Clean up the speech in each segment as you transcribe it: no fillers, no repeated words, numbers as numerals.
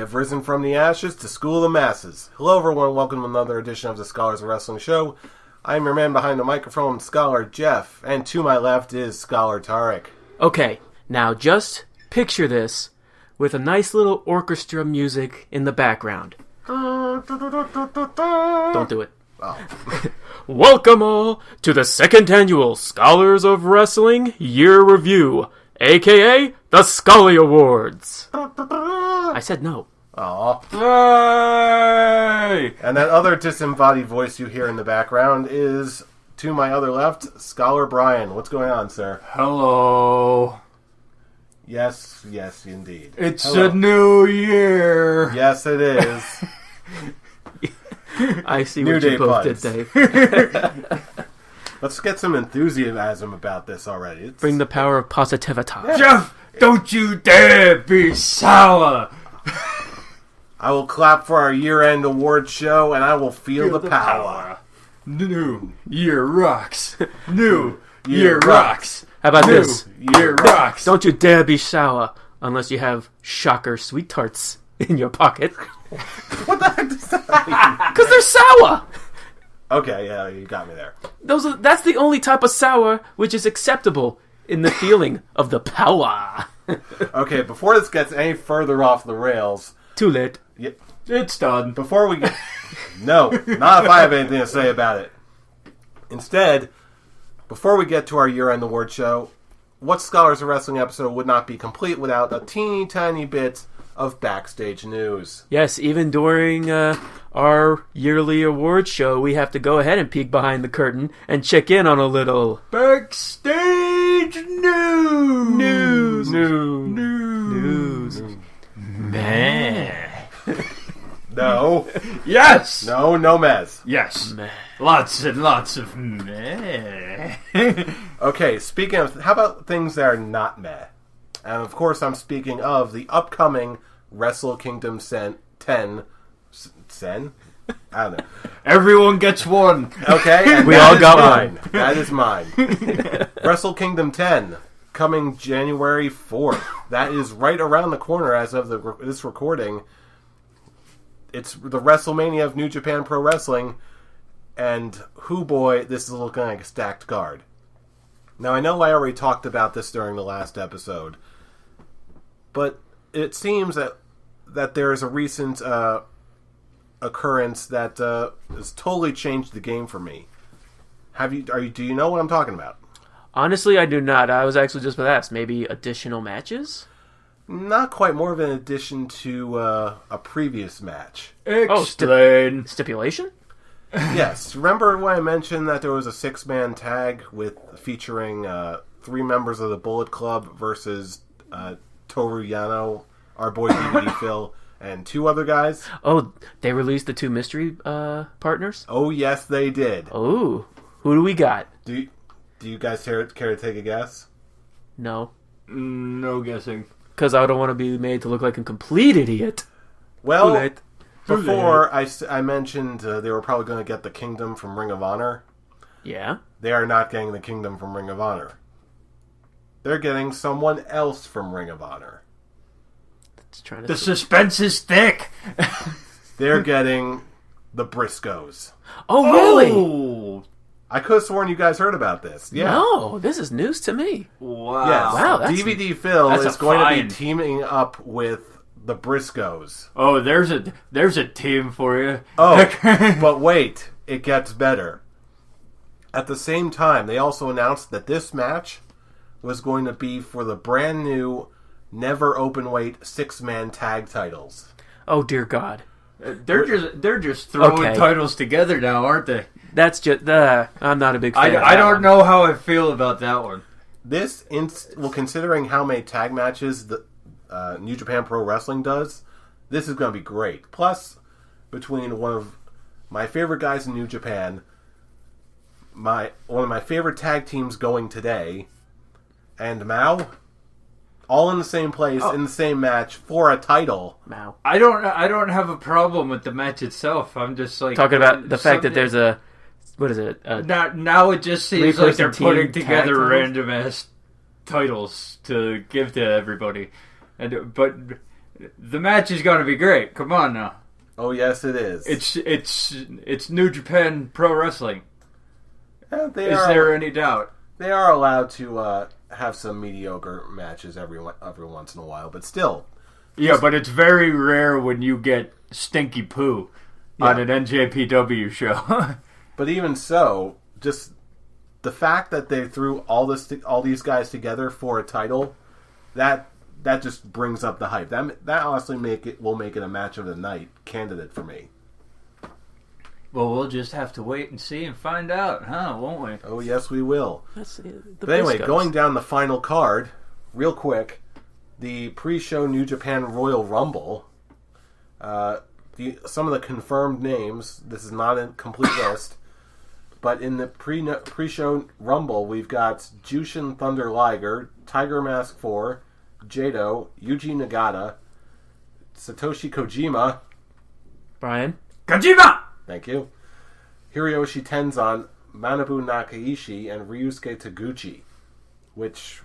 I've risen from the ashes to school the masses. Hello everyone, welcome to another edition of the Scholars of Wrestling Show. I'm your man behind the microphone, Scholar Jeff, and to my left is Scholar Tarek. Okay, now just picture this with a nice little orchestra music in the background. Don't do it. Oh. Welcome all to the second annual Scholars of Wrestling Year Review, a.k.a. the Scully Awards. I said no. Aw. Yay! And that other disembodied voice you hear in the background is, to my other left, Scholar Brian. What's going on, sir? Hello. Yes, indeed. It's Hello. a new year. Yes, it is. I see New what you Day both puns. did, Dave. Let's get some enthusiasm about this already. Bring the power of positivity. Jeff, don't you dare be sour. I will clap for our year-end award show, and I will feel the power. New year rocks. New Year year rocks. How about New this? year rocks. Don't you dare be sour unless you have shocker sweet tarts in your pocket. What the heck does that mean? Because they're sour! Okay, yeah, you got me there. That's the only type of sour which is acceptable in the feeling of the power. Okay, before this gets any further off the rails, Too late. It's done. before we get... No, not if I have anything to say about it. Instead, before we get to our year-end award show, what Scholars of Wrestling episode would not be complete without a teeny tiny bit of backstage news? Yes, even during our yearly award show, we have to go ahead and peek behind the curtain and check in on a little... Backstage news. News. Man. No. Yes. No mez. Yes. Meh. Lots and lots of meh. Okay, speaking of... How about things that are not meh? And of course, I'm speaking of the upcoming Wrestle Kingdom 10... Sen? I don't know. Everyone gets one. Okay, and We that all is got mine. one. That is mine. Wrestle Kingdom 10, coming January 4th. That is right around the corner as of this recording. It's the WrestleMania of New Japan Pro Wrestling, and hoo boy, this is looking like a stacked card. Now, I know I already talked about this during the last episode, but it seems that there is a recent occurrence that has totally changed the game for me. Do you know what I'm talking about? Honestly, I do not. I was actually just going to ask. Maybe additional matches? Not quite. More of an addition to a previous match. Explain. Stipulation? Yes. Remember when I mentioned that there was a 6-man tag featuring 3 members of the Bullet Club versus Toru Yano, our boy DVD Phil, and 2 other guys? Oh, they released the 2 mystery partners? Oh, yes, they did. Oh, who do we got? Do you guys care to take a guess? No. No guessing. Because I don't want to be made to look like a complete idiot. Well, Too late. before I mentioned they were probably going to get the Kingdom from Ring of Honor. Yeah? They are not getting the Kingdom from Ring of Honor. They're getting someone else from Ring of Honor. It's trying to The suspense is thick. They're getting the Briscoes. Oh, really? Oh. I could have sworn you guys heard about this. Yeah. No, this is news to me. Wow. Yes. Wow, that's- DVD Phil that's is a going to be find. teaming up with the Briscoes. Oh, there's a team for you. Oh, but wait. It gets better. At the same time, they also announced that this match was going to be for the brand new Never Openweight 6-man tag titles. Oh, dear God. They're just throwing Okay. titles together now, aren't they? That's just... I'm not a big fan of I that don't one. know how I feel about that one. This, considering how many tag matches the New Japan Pro Wrestling does, this is going to be great. Plus, between one of my favorite guys in New Japan, one of my favorite tag teams going today, and Mao, all in the same place, in the same match, for a title. Wow. I don't have a problem with the match itself. I'm just like Talking about the fact that there's a... What is it? now it just seems like they're three-person putting team together tag titles? random ass titles to give to everybody, but The match is going to be great. Come on now. Oh yes, it is. It's New Japan Pro Wrestling. Is there any doubt? They are allowed to have some mediocre matches every once in a while, but still. Yeah, but it's very rare when you get stinky poo on an NJPW show. But even so, just the fact that they threw all these guys together for a title, that just brings up the hype. That honestly will make it a match of the night candidate for me. Well, we'll just have to wait and see and find out, huh? Won't we? Oh yes, we will. But anyway, going down the final card, real quick, the pre-show New Japan Royal Rumble. Some of the confirmed names. This is not a complete list. But in the pre-show Rumble, we've got Jushin Thunder Liger, Tiger Mask 4, Jado, Yuji Nagata, Satoshi Kojima. Brian? Kojima! Thank you. Hiroshi Tenzan, Manabu Nakaishi, and Ryusuke Taguchi. Which,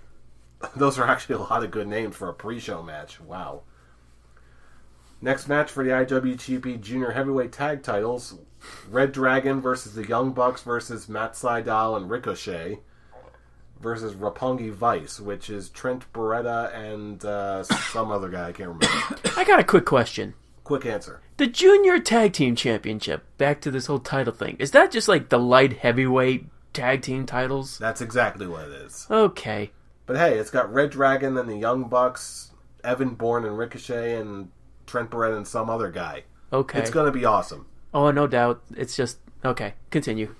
those are actually a lot of good names for a pre-show match. Wow. Next match for the IWGP Junior Heavyweight Tag Titles. Red Dragon versus the Young Bucks versus Matt Sydal and Ricochet versus Roppongi Vice, which is Trent Beretta and some other guy, I can't remember. I got a quick question. Quick answer. The Junior Tag Team Championship, back to this whole title thing, is that just like the light heavyweight tag team titles? That's exactly what it is. Okay. But hey, it's got Red Dragon and the Young Bucks, Evan Bourne and Ricochet, and Trent Beretta and some other guy. Okay. It's going to be awesome. Oh, no doubt. It's just... Okay, continue.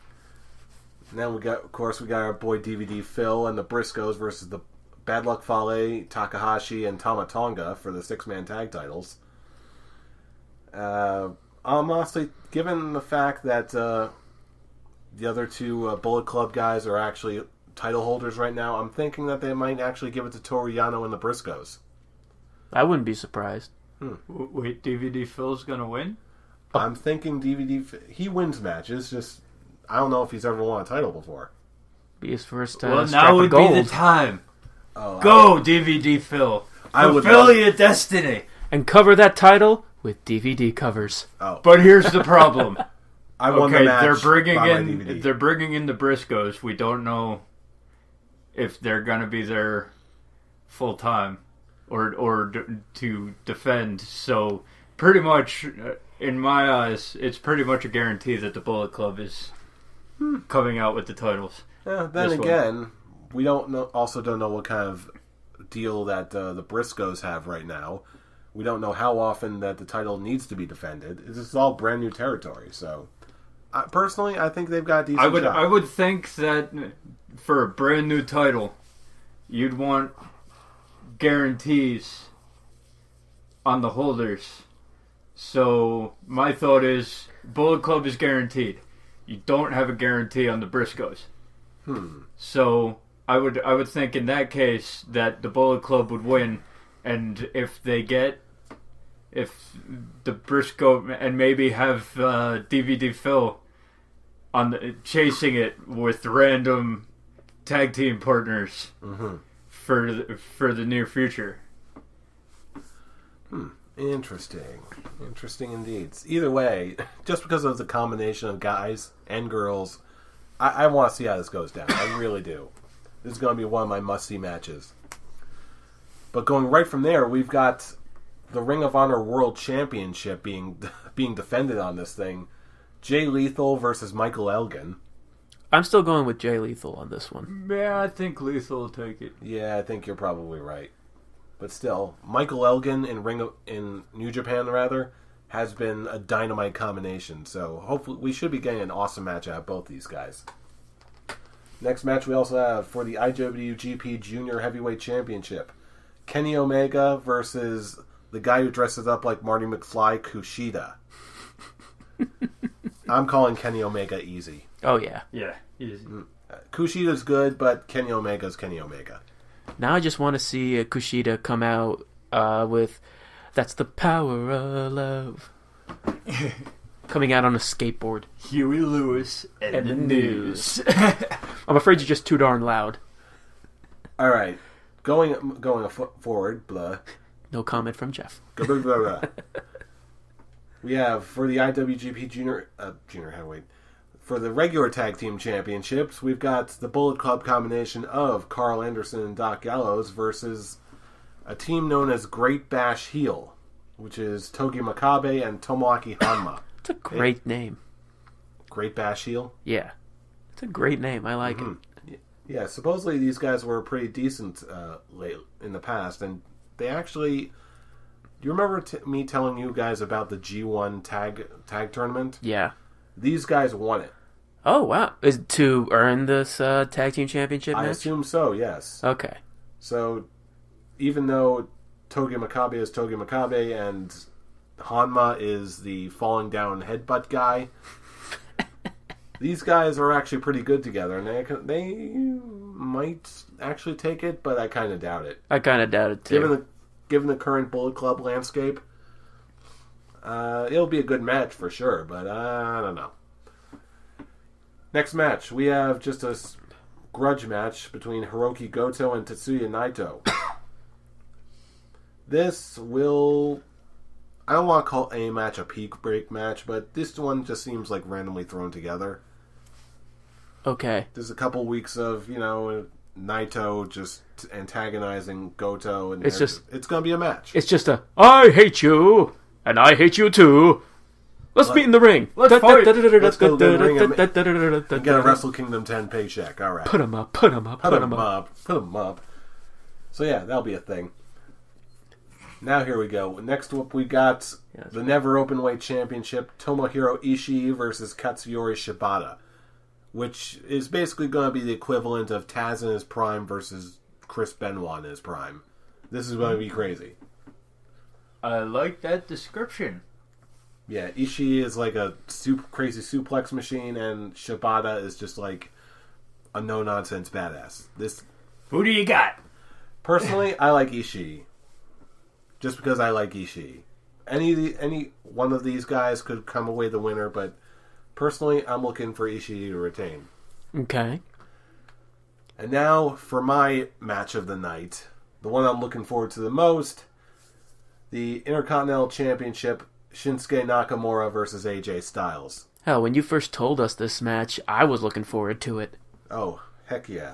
And then we got our boy DVD Phil and the Briscoes versus the Bad Luck Fale, Takahashi, and Tama Tonga for the 6-man tag titles. Honestly, given the fact that the other two Bullet Club guys are actually title holders right now, I'm thinking that they might actually give it to Toru Yano and the Briscoes. I wouldn't be surprised. Wait, DVD Phil's gonna win? I'm thinking he wins matches, just I don't know if he's ever won a title before. Be his first well, strap now of would gold. be the time. Oh, Go, DVD Phil. Fulfill your destiny. And cover that title with DVD covers. Oh. But here's the problem. I won the match. They're bringing in the Briscoes. We don't know if they're gonna be there full time or to defend. So pretty much, in my eyes, it's pretty much a guarantee that the Bullet Club is coming out with the titles. Yeah, then again, we don't know what kind of deal that the Briscoes have right now. We don't know how often that the title needs to be defended. This is all brand new territory. So, personally, I think they've got a decent job. I would think that for a brand new title, you'd want guarantees on the holders. So my thought is Bullet Club is guaranteed. You don't have a guarantee on the Briscoes. So I would think in that case that the Bullet Club would win, and if the Briscoe and maybe have DVD Phil on chasing it with random tag team partners for the near future. Interesting indeed. Either way, just because of the combination of guys and girls, I want to see how this goes down. I really do. This is going to be one of my must-see matches. But going right from there, we've got the Ring of Honor World Championship being defended on this thing. Jay Lethal versus Michael Elgin. I'm still going with Jay Lethal on this one. Yeah, I think Lethal will take it. Yeah, I think you're probably right. But still, Michael Elgin in New Japan has been a dynamite combination. So hopefully we should be getting an awesome match out of both these guys. Next match we also have for the IWGP Junior Heavyweight Championship. Kenny Omega versus the guy who dresses up like Marty McFly, Kushida. I'm calling Kenny Omega easy. Oh, yeah. Yeah, easy. Kushida's good, but Kenny Omega's Kenny Omega. Now I just want to see Kushida come out with "That's the Power of Love." Coming out on a skateboard. Huey Lewis and the news. I'm afraid you're just too darn loud. All right. Going forward, blah. No comment from Jeff. We have for the IWGP Junior Heavyweight. For the regular tag team championships, we've got the Bullet Club combination of Carl Anderson and Doc Gallows versus a team known as Great Bash Heel, which is Togi Makabe and Tomoaki Hanma. It's a great name. Great Bash Heel? Yeah. It's a great name. I like it. Yeah, supposedly these guys were pretty decent late in the past, and they actually... Do you remember me telling you guys about the G1 tag tournament? Yeah. These guys won it. Oh, wow. Is it to earn this tag team championship match? I assume so, yes. Okay. So, even though Togi Makabe is Togi Makabe and Hanma is the falling down headbutt guy, these guys are actually pretty good together, and they might actually take it, but I kind of doubt it. I kind of doubt it, too. Given the current Bullet Club landscape, it'll be a good match for sure, but I don't know. Next match, we have just a grudge match between Hiroki Goto and Tetsuya Naito. This will... I don't want to call any match a peak break match, but this one just seems like randomly thrown together. Okay. There's a couple weeks of, Naito just antagonizing Goto, and it's going to be a match. It's just I hate you, and I hate you too. Let's meet in the ring. Let's fight. Let's go to the ring and get a Wrestle Kingdom 10 paycheck. All right. Put him up, put him up, put him up. Put him up. So yeah, that'll be a thing. Now here we go. Next up we got the Never Openweight Championship, Tomohiro Ishii versus Katsuyori Shibata, which is basically going to be the equivalent of Taz in his prime versus Chris Benoit in his prime. This is going to be crazy. I like that description. Yeah, Ishii is like a crazy suplex machine, and Shibata is just like a no-nonsense badass. Who do you got? Personally, I like Ishii. Just because I like Ishii. Any one of these guys could come away the winner, but personally, I'm looking for Ishii to retain. Okay. And now for my match of the night, the one I'm looking forward to the most, the Intercontinental Championship, Shinsuke Nakamura versus AJ Styles. Hell, when you first told us this match, I was looking forward to it. Oh, heck yeah.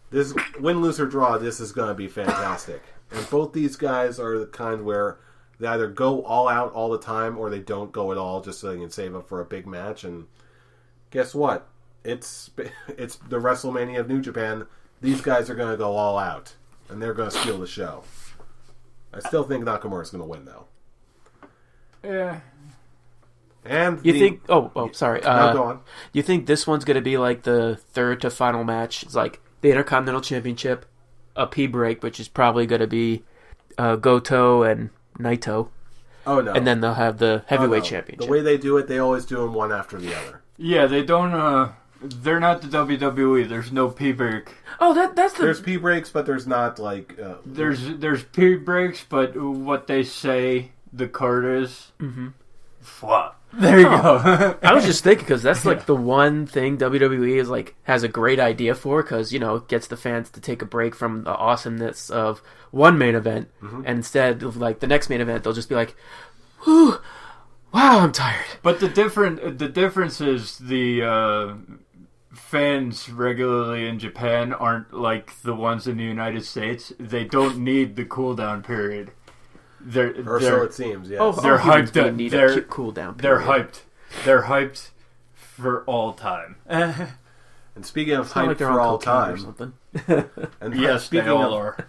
This win, lose, or draw, this is going to be fantastic. And both these guys are the kind where they either go all out all the time or they don't go at all just so they can save up for a big match. And guess what? It's the WrestleMania of New Japan. These guys are going to go all out. And they're going to steal the show. I still think Nakamura's going to win, though. Yeah. And you think... Oh, sorry. No, go on. You think this one's going to be like the third to final match? It's like the Intercontinental Championship, a P break, which is probably going to be Goto and Naito. Oh, no. And then they'll have the Heavyweight Championship. The way they do it, they always do them one after the other. Yeah, they don't... They're not the WWE. There's no P break. Oh, that's the... There's P breaks, but there's not, like... There's P breaks, but what they say the card is... Mm-hmm. What? There you go. I was just thinking, because that's like the one thing WWE is like has a great idea for, because, it gets the fans to take a break from the awesomeness of one main event, and instead of like the next main event, they'll just be like, whew, wow, I'm tired. But the difference is the fans regularly in Japan aren't like the ones in the United States. They don't need the cooldown period. So it seems, yes. Oh, they're hyped. They're cool down. They're hyped. They're hyped for all time. And speaking of hyped like for all time, or something. and yes, speaking they all of are.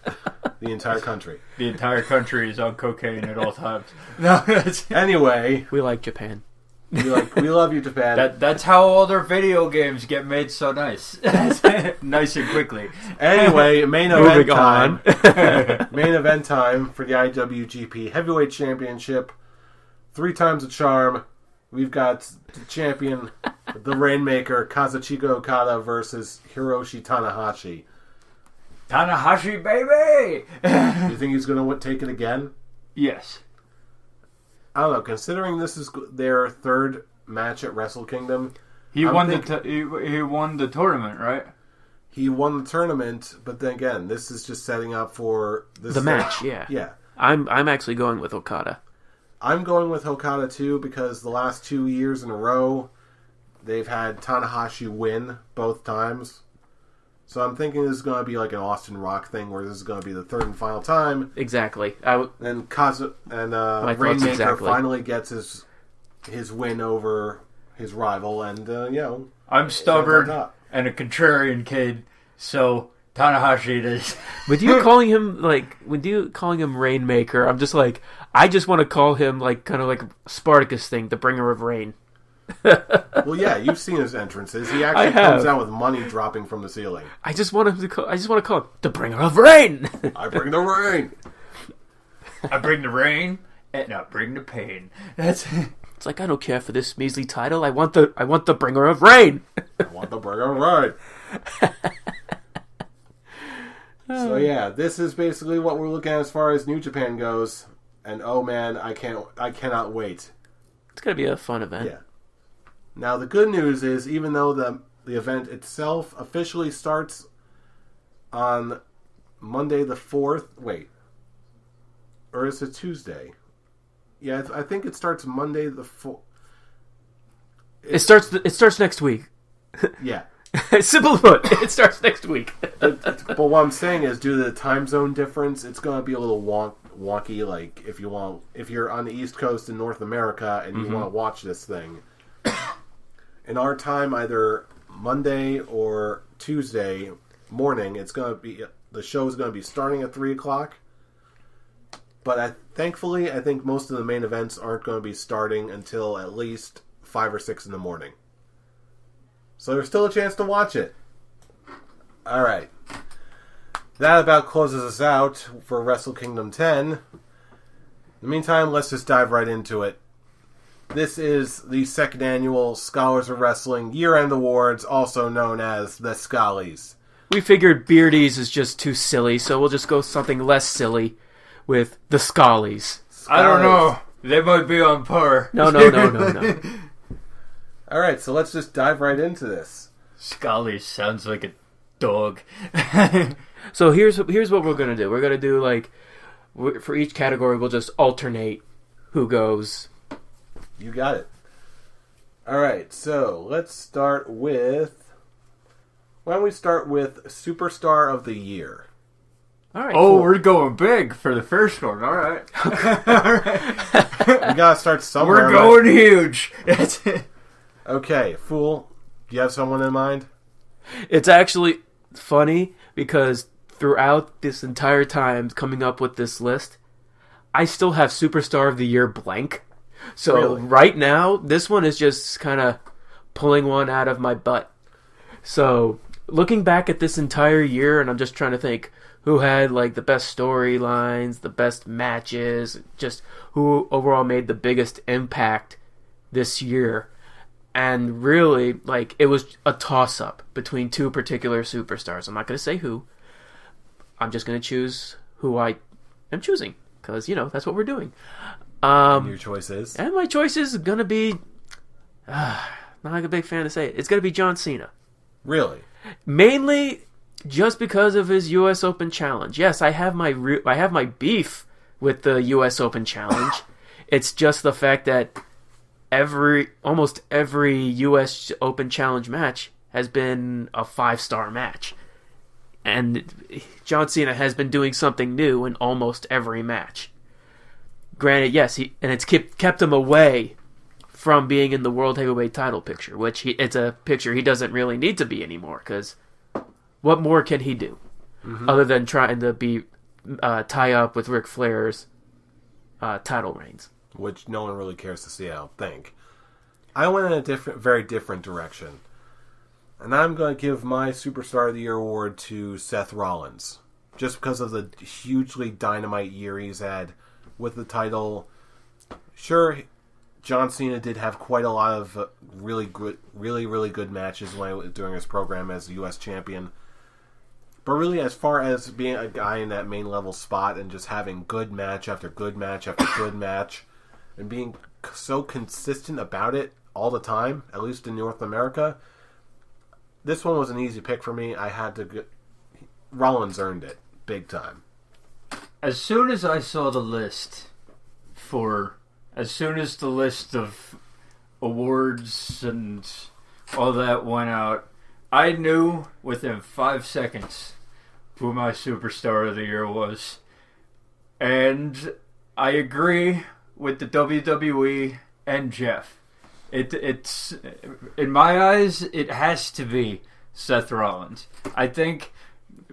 The entire country. The entire country is on cocaine at all times. No, anyway, we like Japan. We love you, Japan. That's how all their video games get made so nice, nice and quickly. Anyway, main event time. Main event time for the IWGP Heavyweight Championship. 3 times a charm. We've got the champion, the Rainmaker, Kazuchika Okada versus Hiroshi Tanahashi. Tanahashi, baby! You think he's going to take it again? Yes. I don't know. Considering this is their third match at Wrestle Kingdom, he won the tournament, right? He won the tournament, but then again, this is just setting up for this match. Yeah. I'm actually going with Okada. I'm going with Okada too because the last 2 years in a row, they've had Tanahashi win both times. So I'm thinking this is going to be like an Austin Rock thing, where this is going to be the third and final time. Exactly. And Rainmaker finally gets his win over his rival, and I'm stubborn and a contrarian kid, so Tanahashi it is. With you calling him Rainmaker, I'm just like, I just want to call him like kind of like Spartacus thing, the bringer of rain. Well, yeah, you've seen his entrances. He actually comes out with money dropping from the ceiling. I just want to call him the bringer of rain. I bring the rain. I bring the rain, and I bring the pain. It's like, I don't care for this measly title. I want the bringer of rain. I want the bringer of rain. So yeah, this is basically what we're looking at as far as New Japan goes. And oh man, I cannot wait. It's gonna be a fun event. Yeah. Now the good news is, even though the event itself officially starts on Monday the 4th, or is it Tuesday? Yeah, I think it starts Monday the 4th. It starts next week. Yeah. Simple put, it starts next week. But what I'm saying is, due to the time zone difference, it's going to be a little wonky. Like if you're on the East Coast in North America and you want to watch this thing, in our time, either Monday or Tuesday morning, the show is going to be starting at 3:00. But thankfully, I think most of the main events aren't going to be starting until at least 5 or 6 in the morning. So there's still a chance to watch it. All right. That about closes us out for Wrestle Kingdom 10. In the meantime, let's just dive right into it. This is the second annual Scholars of Wrestling Year-End Awards, also known as the Schollies. We figured Beardies is just too silly, so we'll just go something less silly with the Schollies. I don't know. They might be on par. No. All right, so let's just dive right into this. Schollies sounds like a dog. So here's what we're gonna do. We're gonna do for each category, we'll just alternate who goes. You got it. All right, so let's start with. Why don't we start with Superstar of the Year? All right. Oh, cool. We're going big for the first one. All right. All right. We gotta start somewhere. We're going huge. Okay, Fool, do you have someone in mind? It's actually funny because throughout this entire time coming up with this list, I still have Superstar of the Year blank. So really? Right now, this one is just kind of pulling one out of my butt. So looking back at this entire year, and I'm just trying to think who had the best storylines, the best matches, just who overall made the biggest impact this year. And really, it was a toss-up between two particular superstars. I'm not going to say who. I'm just going to choose who I am choosing. Because, that's what we're doing. And your choice is? And my choice is going to be... not like a big fan to say it. It's going to be John Cena. Really? Mainly just because of his U.S. Open Challenge. Yes, I have my beef with the U.S. Open Challenge. It's just the fact that almost every U.S. Open Challenge match has been a 5-star match. And John Cena has been doing something new in almost every match. Granted, yes, it's kept him away from being in the World Heavyweight title picture, which it's a picture he doesn't really need to be anymore, because what more can he do other than trying to tie up with Ric Flair's title reigns? Which no one really cares to see, I don't think. I went in a very different direction. And I'm going to give my Superstar of the Year award to Seth Rollins. Just because of the hugely dynamite year he's had with the title. Sure, John Cena did have quite a lot of really good matches during his program as the U.S. champion. But really, as far as being a guy in that main level spot and just having good match after good match after good match, and being so consistent about it all the time, at least in North America, this one was an easy pick for me. Rollins earned it big time. as soon as I saw the list as soon as the list of awards and all that went out, I knew within 5 seconds who my superstar of the year was. And I agree with the WWE and Jeff. It's in my eyes, it has to be Seth Rollins. I think,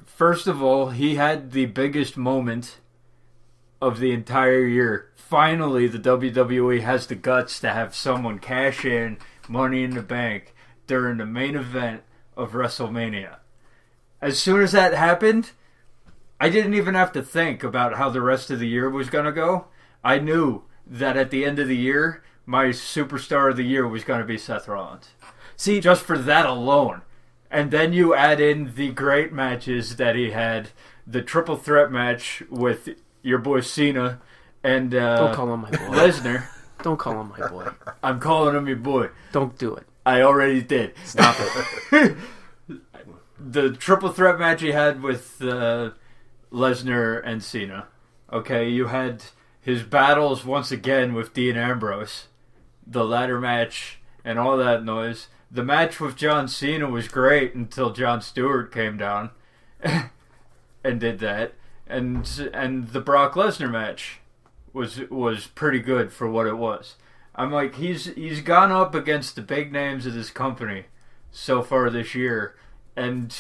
first of all, he had the biggest moment of the entire year. Finally, the WWE has the guts to have someone cash in Money in the Bank during the main event of WrestleMania. As soon as that happened, I didn't even have to think about how the rest of the year was going to go. I knew that at the end of the year, my superstar of the year was going to be Seth Rollins. See, just for that alone. And then you add in the great matches that he had. The triple threat match with your boy Cena and don't call him my boy. Lesnar. Don't call him my boy. I'm calling him your boy. Don't do it. I already did. Stop it. The triple threat match he had with Lesnar and Cena. Okay, you had his battles once again with Dean Ambrose. The ladder match and all that noise. The match with John Cena was great until Jon Stewart came down and did that. And the Brock Lesnar match was pretty good for what it was. I'm like, he's gone up against the big names of this company so far this year, and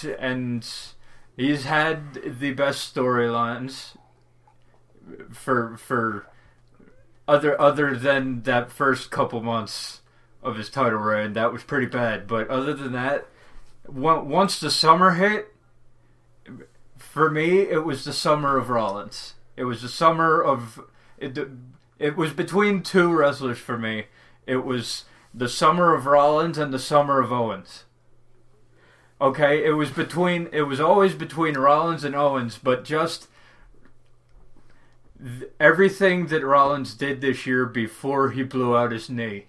he's had the best storylines for other than that first couple months of his title reign. That was pretty bad, but other than that, once the summer hit, for me, it was the summer of Rollins. It was the summer of it was between two wrestlers for me. It was the summer of Rollins and the summer of Owens. Okay, it was always between Rollins and Owens, but just everything that Rollins did this year before he blew out his knee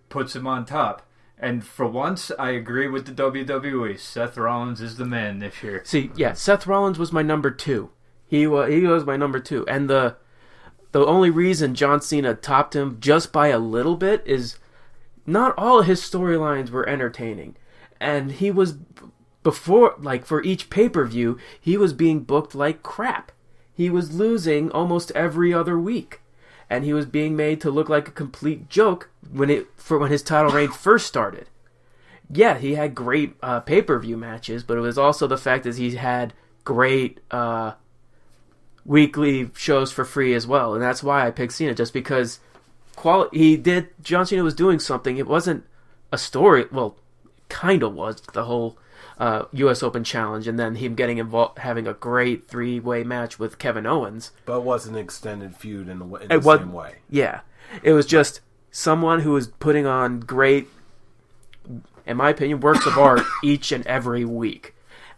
puts him on top. And for once, I agree with the WWE. Seth Rollins is the man this year. See, yeah, Seth Rollins was my number 2. He was my number 2, and the only reason John Cena topped him just by a little bit is not all of his storylines were entertaining. And he was, before, like, for each pay-per-view, he was being booked like crap. He was losing almost every other week. And he was being made to look like a complete joke when his title reign first started. Yeah, he had great pay-per-view matches, but it was also the fact that he had great weekly shows for free as well, and that's why I picked Cena, just because John Cena was doing something. It wasn't a story, well, kind of was, the whole U.S. Open Challenge, and then him getting involved, having a great 3-way match with Kevin Owens. But it was an extended feud in the same way. Yeah, it was just someone who was putting on great, in my opinion, works of art each and every week.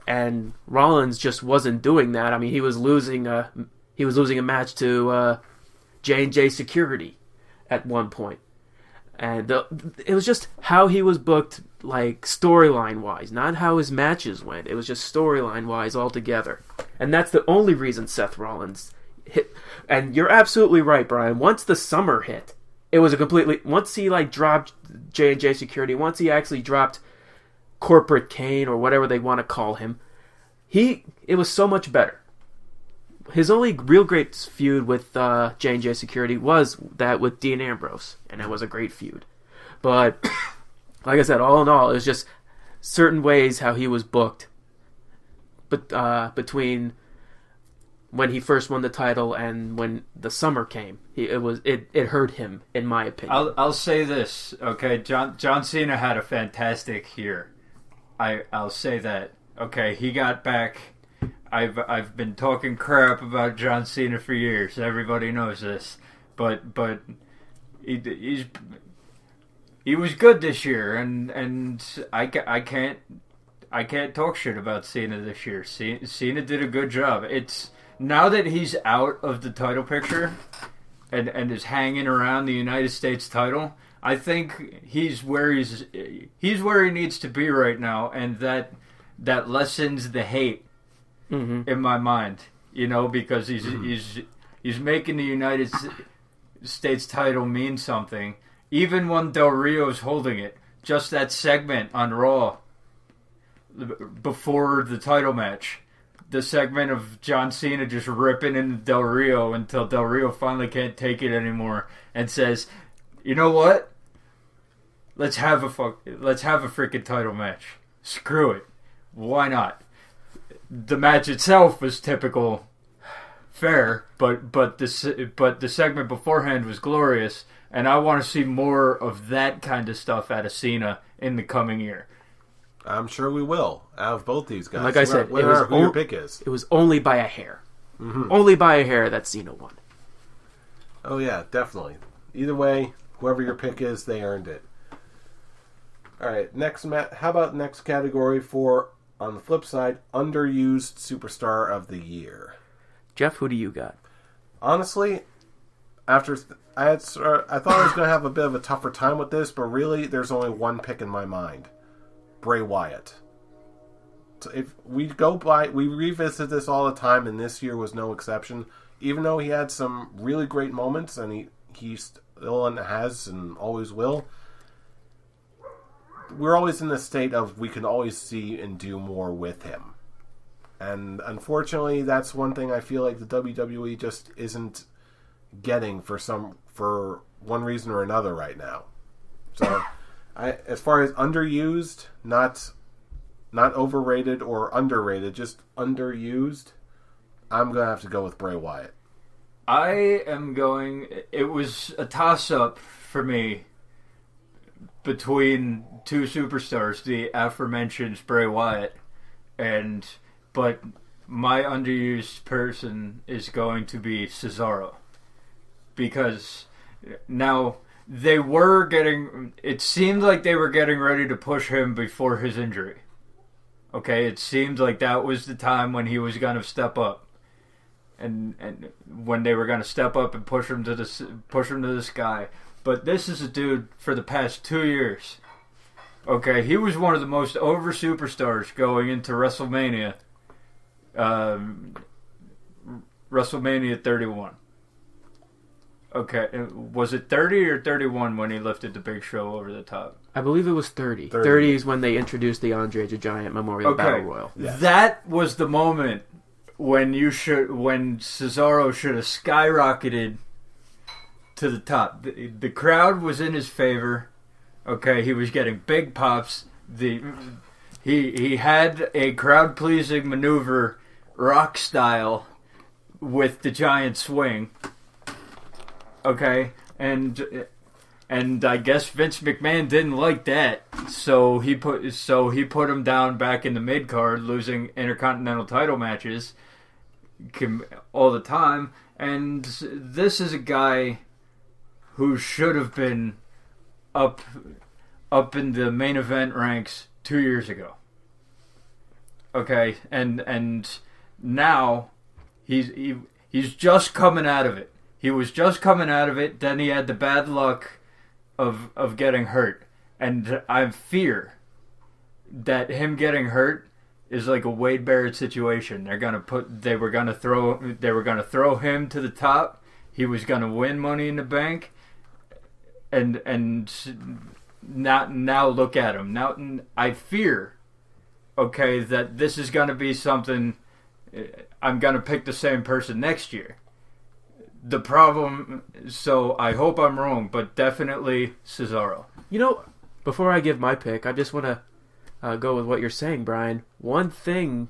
And Rollins just wasn't doing that. I mean, he was losing a match to J&J Security at one point. And it was just how he was booked, like, storyline-wise, not how his matches went. It was just storyline-wise altogether. And that's the only reason Seth Rollins hit. And you're absolutely right, Brian. Once the summer hit, it was once he, like, dropped J&J Security, once he actually dropped Corporate Kane, or whatever they want to call him, it was so much better. His only real great feud with J&J Security was that with Dean Ambrose, and it was a great feud. But like I said, all in all, it was just certain ways how he was booked. But between when he first won the title and when the summer came, it hurt him, in my opinion. I'll say this, okay? John Cena had a fantastic year. I'll say that. Okay, he got back. I've been talking crap about John Cena for years. Everybody knows this, but he was good this year, and I can't talk shit about Cena this year. Cena did a good job. It's now that he's out of the title picture and is hanging around the United States title. I think he's where he needs to be right now, and that lessens the hate in my mind. because he's making the United States title mean something. Even when Del Rio's holding it, just that segment on Raw before the title match, the segment of John Cena just ripping into Del Rio until Del Rio finally can't take it anymore and says, "You know what? Let's have a freaking title match. Screw it. Why not?" The match itself was typical fare, but the segment beforehand was glorious, and I want to see more of that kind of stuff out of Cena in the coming year. I'm sure we will, out of both these guys. Like I said, who your pick is. It was only by a hair. Mm-hmm. Only by a hair that Cena won. Oh yeah, definitely. Either way, whoever your pick is, they earned it. All right, how about next category for, on the flip side, underused superstar of the year? Jeff, who do you got? Honestly, after I thought I was going to have a bit of a tougher time with this, but really, there's only one pick in my mind: Bray Wyatt. So if we revisit this all the time, and this year was no exception. Even though he had some really great moments, and he still has and always will, we're always in the state of we can always see and do more with him. And unfortunately, that's one thing I feel like the WWE just isn't getting for one reason or another right now. So, as far as underused, not overrated or underrated, just underused, I'm going to have to go with Bray Wyatt. It was a toss-up for me between two superstars, the aforementioned Bray Wyatt, but my underused person is going to be Cesaro. Because now it seemed like they were getting ready to push him before his injury. Okay, it seemed like that was the time when he was going to step up. And when they were going to step up and push him to the sky. But this is a dude for the past 2 years. Okay, he was one of the most over superstars going into WrestleMania. WrestleMania 31. Okay, was it 30 or 31 when he lifted the Big Show over the top? I believe it was 30. 30 is when they introduced the Andre the Giant Memorial Battle Royal. Yeah. That was the moment when Cesaro should have skyrocketed to the top. The crowd was in his favor. Okay, he was getting big pops. He had a crowd pleasing maneuver, Rock style, with the giant swing. Okay, and I guess Vince McMahon didn't like that, so he put him down back in the mid card, losing Intercontinental title matches all the time. And this is a guy who should have been up in the main event ranks 2 years ago. Okay, and now he's just coming out of it. He was just coming out of it. Then he had the bad luck of getting hurt, and I fear that him getting hurt is like a Wade Barrett situation. They were gonna throw him to the top. He was gonna win Money in the Bank, and now look at him. Now I fear, okay, that this is gonna be something. I'm gonna pick the same person next year. The problem, so I hope I'm wrong, but definitely Cesaro. Before I give my pick, I just want to go with what you're saying, Brian. One thing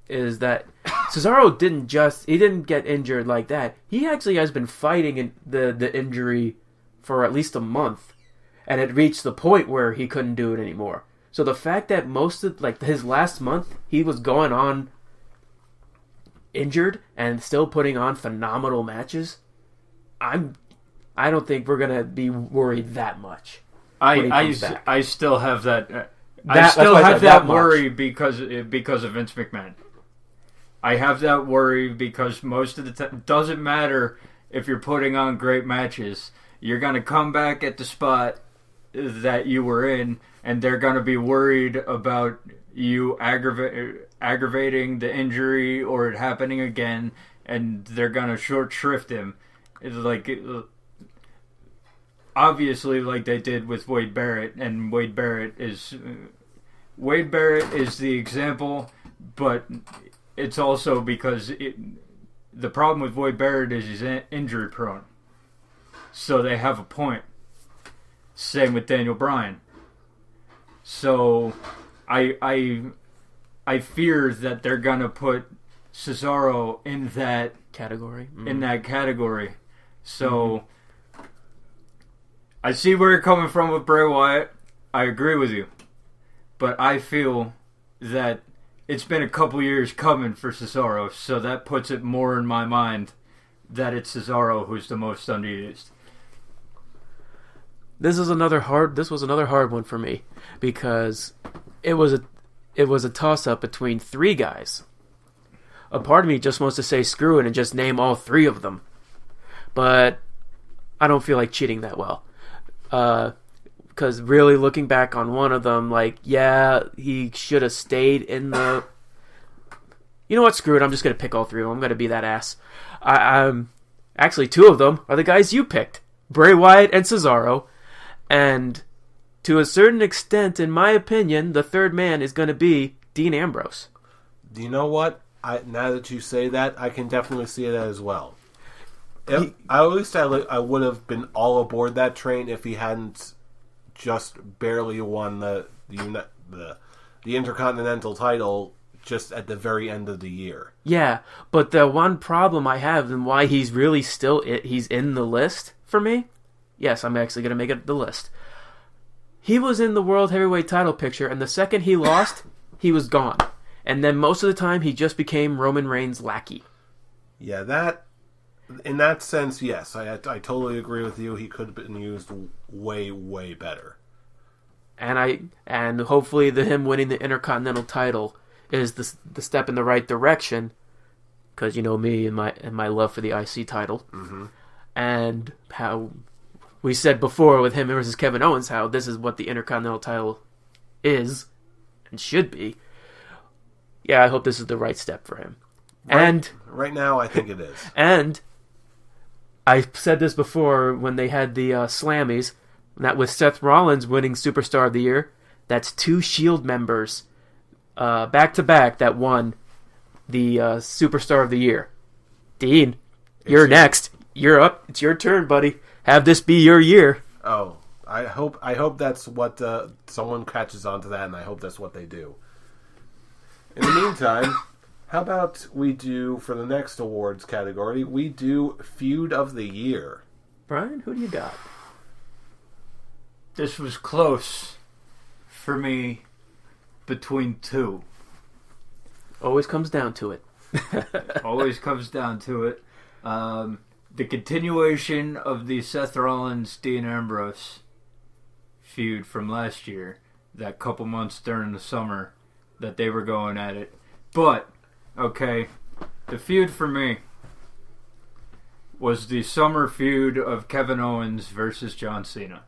is that Cesaro didn't get injured like that. He actually has been fighting in the injury for at least a month, and it reached the point where he couldn't do it anymore. So the fact that most of his last month he was going on injured and still putting on phenomenal matches, I don't think we're gonna be worried that much. I still have that. I still have that worry because of Vince McMahon. I have that worry because most of the time, doesn't matter if you're putting on great matches, you're gonna come back at the spot that you were in, and they're going to be worried about you aggravating the injury or it happening again, and they're going to short shrift him. It's like, obviously, like they did with Wade Barrett, and Wade Barrett is the example, but it's also because the problem with Wade Barrett is he's injury prone. So they have a point. Same with Daniel Bryan. So I fear that they're gonna put Cesaro in that category. So I see where you're coming from with Bray Wyatt. I agree with you. But I feel that it's been a couple years coming for Cesaro, so that puts it more in my mind that it's Cesaro who's the most underused. This was another hard one for me because it was a toss up between three guys. A part of me just wants to say screw it and just name all three of them, but I don't feel like cheating that well. Because really looking back on one of them, like, yeah, he should have stayed in the... You know what, screw it, I'm just going to pick all three of them. I'm going to be that ass. Actually, two of them are the guys you picked. Bray Wyatt and Cesaro. And to a certain extent, in my opinion, the third man is going to be Dean Ambrose. Do you know what? Now that you say that, I can definitely see that as well. I would have been all aboard that train if he hadn't just barely won the Intercontinental title just at the very end of the year. Yeah, but the one problem I have and why he's really he's in the list for me, yes, I'm actually going to make it the list. He was in the World Heavyweight title picture, and the second he lost, he was gone. And then most of the time, he just became Roman Reigns' lackey. Yeah, in that sense, yes, I totally agree with you. He could have been used way, way better. And hopefully him winning the Intercontinental title is the step in the right direction, because you know me and my love for the IC title, and how we said before with him versus Kevin Owens, how this is what the Intercontinental title is and should be. Yeah, I hope this is the right step for him. Right now, I think it is. And I said this before when they had the Slammies, that with Seth Rollins winning Superstar of the Year, that's two Shield members back to back that won the Superstar of the Year. Dean, you're next. You're up. It's your turn, buddy. Have this be your year. Oh, I hope that's what someone catches on to that, and I hope that's what they do. In the meantime, how about we do, for the next awards category, we do Feud of the Year. Brian, who do you got? This was close for me between two. Always comes down to it. Always comes down to it. The continuation of the Seth Rollins, Dean Ambrose feud from last year, that couple months during the summer that they were going at it. But, okay, the feud for me was the summer feud of Kevin Owens versus John Cena.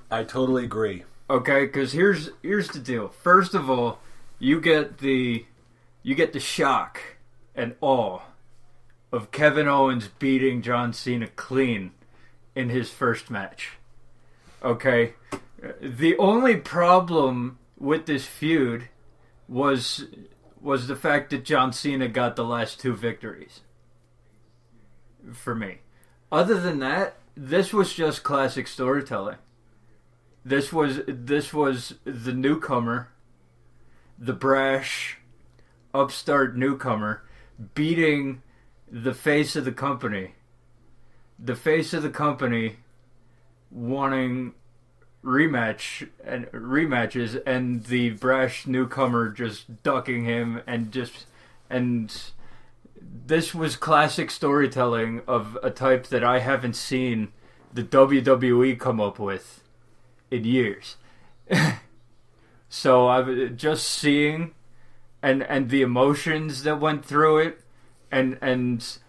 I totally agree. Okay, because here's the deal. First of all, you get the shock and awe of Kevin Owens beating John Cena clean in his first match. Okay, the only problem with this feud was the fact that John Cena got the last two victories. For me, other than that, this was just classic storytelling. This was the newcomer, the brash, upstart newcomer, beating the face of the company. The face of the company wanting rematches, and the brash newcomer just ducking him, and this was classic storytelling of a type that I haven't seen the WWE come up with in years. So I've just seeing and the emotions that went through it, and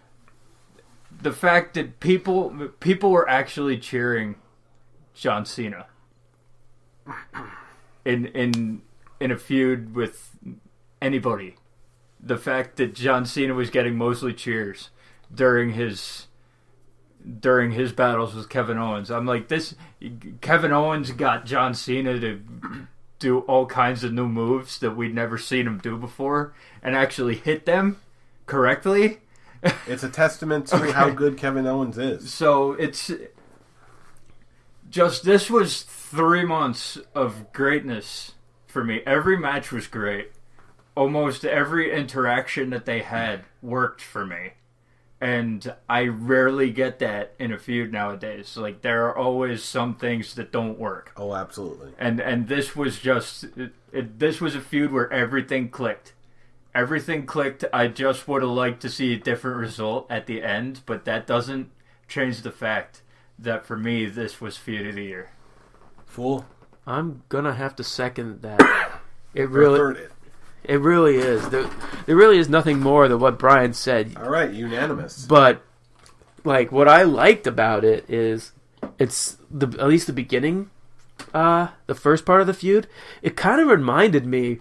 the fact that people were actually cheering John Cena in a feud with anybody. The fact that John Cena was getting mostly cheers during his battles with Kevin Owens. I'm like, this Kevin Owens got John Cena to do all kinds of new moves that we'd never seen him do before and actually hit them correctly. It's a testament to how good Kevin Owens is. So it's just, this was 3 months of greatness for me. Every match was great. Almost every interaction that they had worked for me. And I rarely get that in a feud nowadays. Like, there are always some things that don't work. Oh, absolutely. And this was just... this was a feud where everything clicked. Everything clicked. I just would have liked to see a different result at the end, but that doesn't change the fact that, for me, this was feud of the year. Fool. I'm gonna have to second that. It really is. There really is nothing more than what Brian said. All right, unanimous. But, like, what I liked about it is it's at least the beginning, the first part of the feud. It kind of reminded me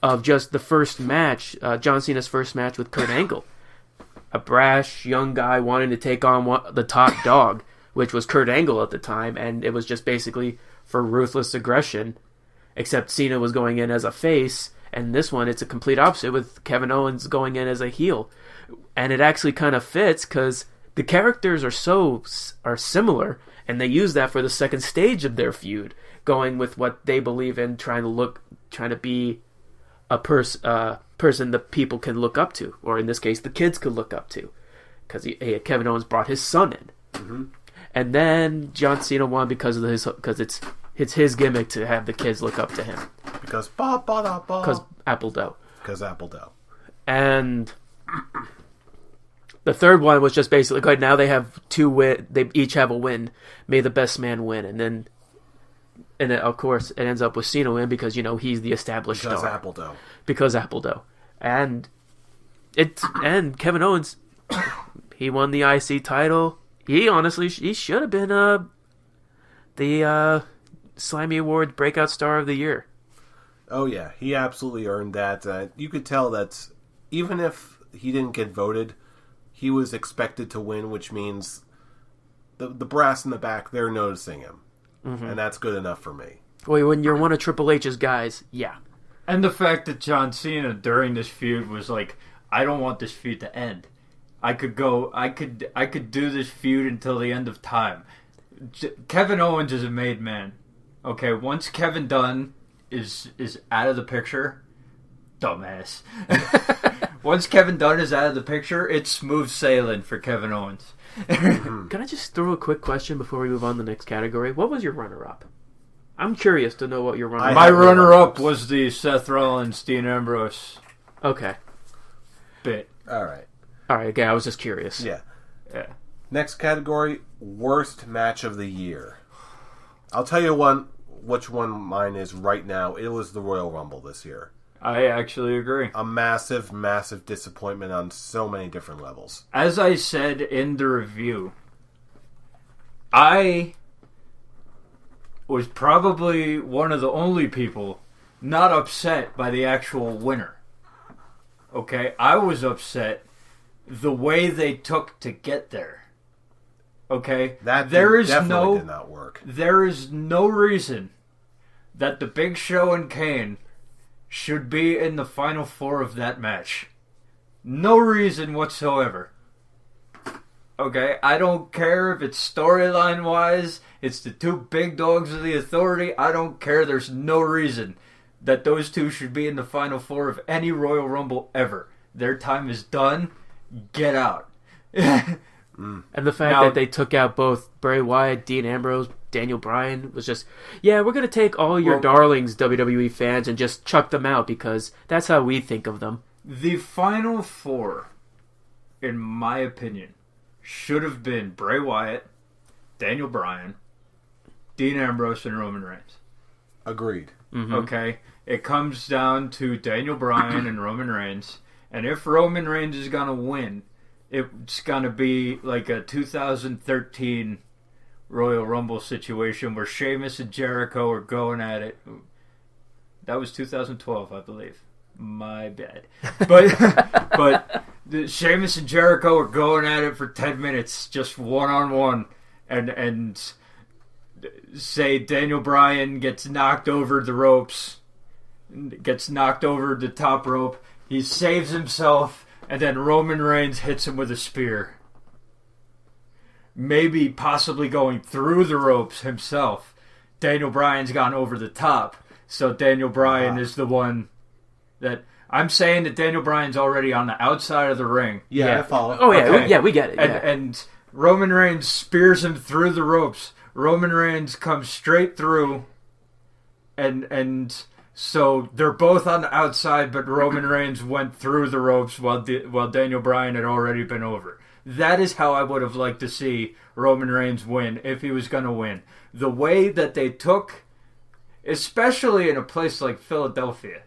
of just the first match, John Cena's first match with Kurt Angle. A brash young guy wanting to take on the top dog, which was Kurt Angle at the time, and it was just basically for ruthless aggression, except Cena was going in as a face. And this one, it's a complete opposite with Kevin Owens going in as a heel. And it actually kind of fits because the characters are similar, and they use that for the second stage of their feud, going with what they believe in, trying to be a person that people can look up to, or in this case, the kids could look up to, because Kevin Owens brought his son in. Mm-hmm. And then John Cena won because it's his gimmick to have the kids look up to him. Because Apple Dough. Because Apple Dough. And the third one was just basically, okay, now they have they each have a win. May the best man win. And then of course it ends up with Cena win because, he's the established star. Because Apple Dough. And Kevin Owens, he won the IC title. He should have been the Slimy Award Breakout Star of the Year. Oh, yeah. He absolutely earned that. You could tell that even if he didn't get voted, he was expected to win, which means the brass in the back, they're noticing him. Mm-hmm. And that's good enough for me. Well, when you're one of Triple H's guys, yeah. And the fact that John Cena during this feud was like, I don't want this feud to end. I could do this feud until the end of time. Kevin Owens is a made man. Okay, once Kevin Dunn is out of the picture, dumbass. Once Kevin Dunn is out of the picture, it's smooth sailing for Kevin Owens. Can I just throw a quick question before we move on to the next category? What was your runner-up? I'm curious to know what your runner-up was. My runner-up was the Seth Rollins, Dean Ambrose bit. All right, okay, I was just curious. Yeah. Next category, worst match of the year. I'll tell you which one mine is right now. It was the Royal Rumble this year. I actually agree. A massive, massive disappointment on so many different levels. As I said in the review, I was probably one of the only people not upset by the actual winner. Okay? I was upset the way they took to get there. Okay? That definitely did not work. There is no reason that the Big Show and Kane should be in the final four of that match. No reason whatsoever. Okay? I don't care if it's storyline wise, it's the two big dogs of the Authority. I don't care. There's no reason that those two should be in the final four of any Royal Rumble ever. Their time is done. Get out. And the fact that they took out both Bray Wyatt, Dean Ambrose, Daniel Bryan was just, we're going to take all your darlings, WWE fans, and just chuck them out because that's how we think of them. The final four, in my opinion, should have been Bray Wyatt, Daniel Bryan, Dean Ambrose, and Roman Reigns. Agreed. Mm-hmm. Okay? It comes down to Daniel Bryan and Roman Reigns, and if Roman Reigns is going to win, it's going to be like a 2013 Royal Rumble situation where Sheamus and Jericho are going at it. That was 2012, I believe. My bad. But Sheamus and Jericho are going at it for 10 minutes, just one-on-one. And say Daniel Bryan gets knocked over the ropes, gets knocked over the top rope. He saves himself, and then Roman Reigns hits him with a spear. Maybe possibly going through the ropes himself. Daniel Bryan's gone over the top, so Daniel Bryan is the one that... I'm saying that Daniel Bryan's already on the outside of the ring. Yeah, I follow. Oh, yeah, Okay. we get it. Yeah. And Roman Reigns spears him through the ropes. Roman Reigns comes straight through, and so they're both on the outside, but Roman Reigns went through the ropes while Daniel Bryan had already been over. That is how I would have liked to see Roman Reigns win if he was going to win. The way that they took, especially in a place like Philadelphia.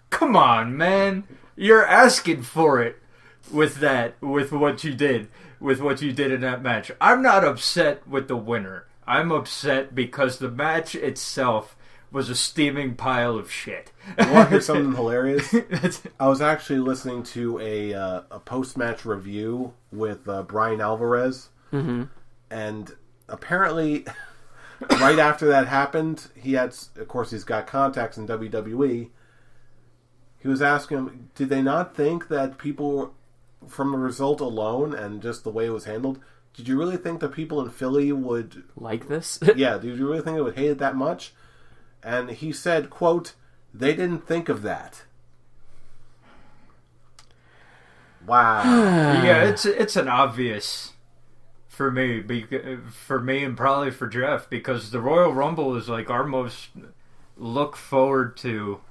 Come on, man. You're asking for it with what you did in that match. I'm not upset with the winner. I'm upset because the match itself was a steaming pile of shit. You want to hear something hilarious? I was actually listening to a post-match review with Brian Alvarez, and apparently, right after that happened, of course, he's got contacts in WWE. He was asking him, did they not think that people, from the result alone and just the way it was handled, did you really think that people in Philly would... Like this? Yeah, did you really think they would hate it that much? And he said, quote, they didn't think of that. Wow. Yeah, it's an obvious for me and probably for Jeff, because the Royal Rumble is like our most look forward to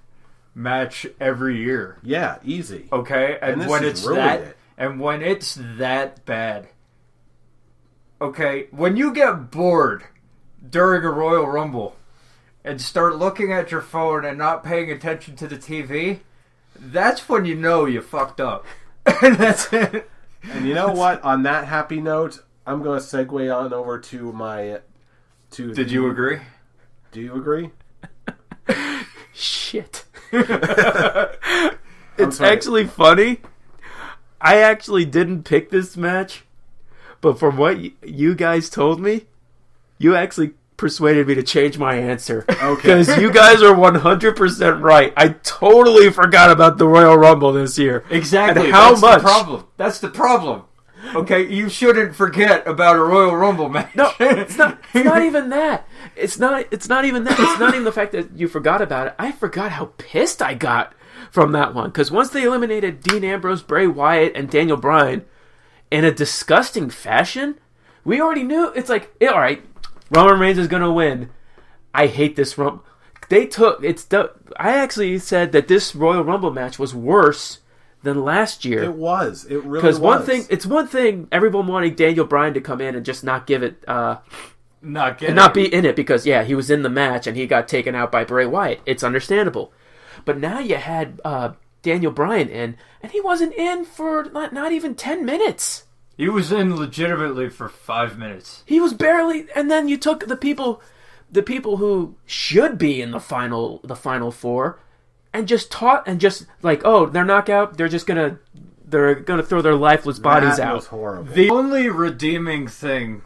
match every year. Yeah, easy. Okay, and when it's that, and when it's that bad, okay, when you get bored during a Royal Rumble and start looking at your phone and not paying attention to the TV, that's when you know you fucked up. And that's it. And you know what? On that happy note, I'm going to segue on over to my... Did you agree? Do you agree? Shit. It's actually funny. I actually didn't pick this match, but from what you guys told me, you actually persuaded me to change my answer. Okay. Because you guys are 100% right. I totally forgot about the Royal Rumble this year. Exactly. And how That's much? The problem. That's the problem. Okay, you shouldn't forget about a Royal Rumble match. No, it's not even that. It's not even that. It's not even the fact that you forgot about it. I forgot how pissed I got from that one. Because once they eliminated Dean Ambrose, Bray Wyatt, and Daniel Bryan in a disgusting fashion, we already knew. It's like, yeah, all right, Roman Reigns is going to win. I hate this Rumble. I actually said that this Royal Rumble match was worse than last year. It was. It really was. Because it's one thing everyone wanting Daniel Bryan to come in and just not give it, not be in it because he was in the match and he got taken out by Bray Wyatt. It's understandable, but now you had Daniel Bryan in, and he wasn't in for not even 10 minutes. He was in legitimately for 5 minutes. He was barely, and then you took the people who should be in the final four. And just like, oh, they're knockout. They're gonna throw their lifeless bodies out. That was horrible. The only redeeming thing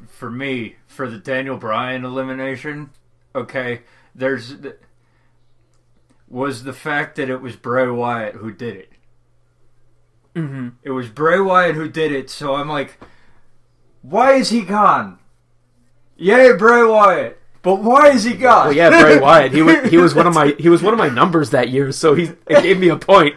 for me for the Daniel Bryan elimination, okay, was the fact that it was Bray Wyatt who did it. Mm-hmm. It was Bray Wyatt who did it. So I'm like, why is he gone? Yay, Bray Wyatt. But why is he gone? Well, yeah, Bray Wyatt. He was one of my numbers that year, so it gave me a point.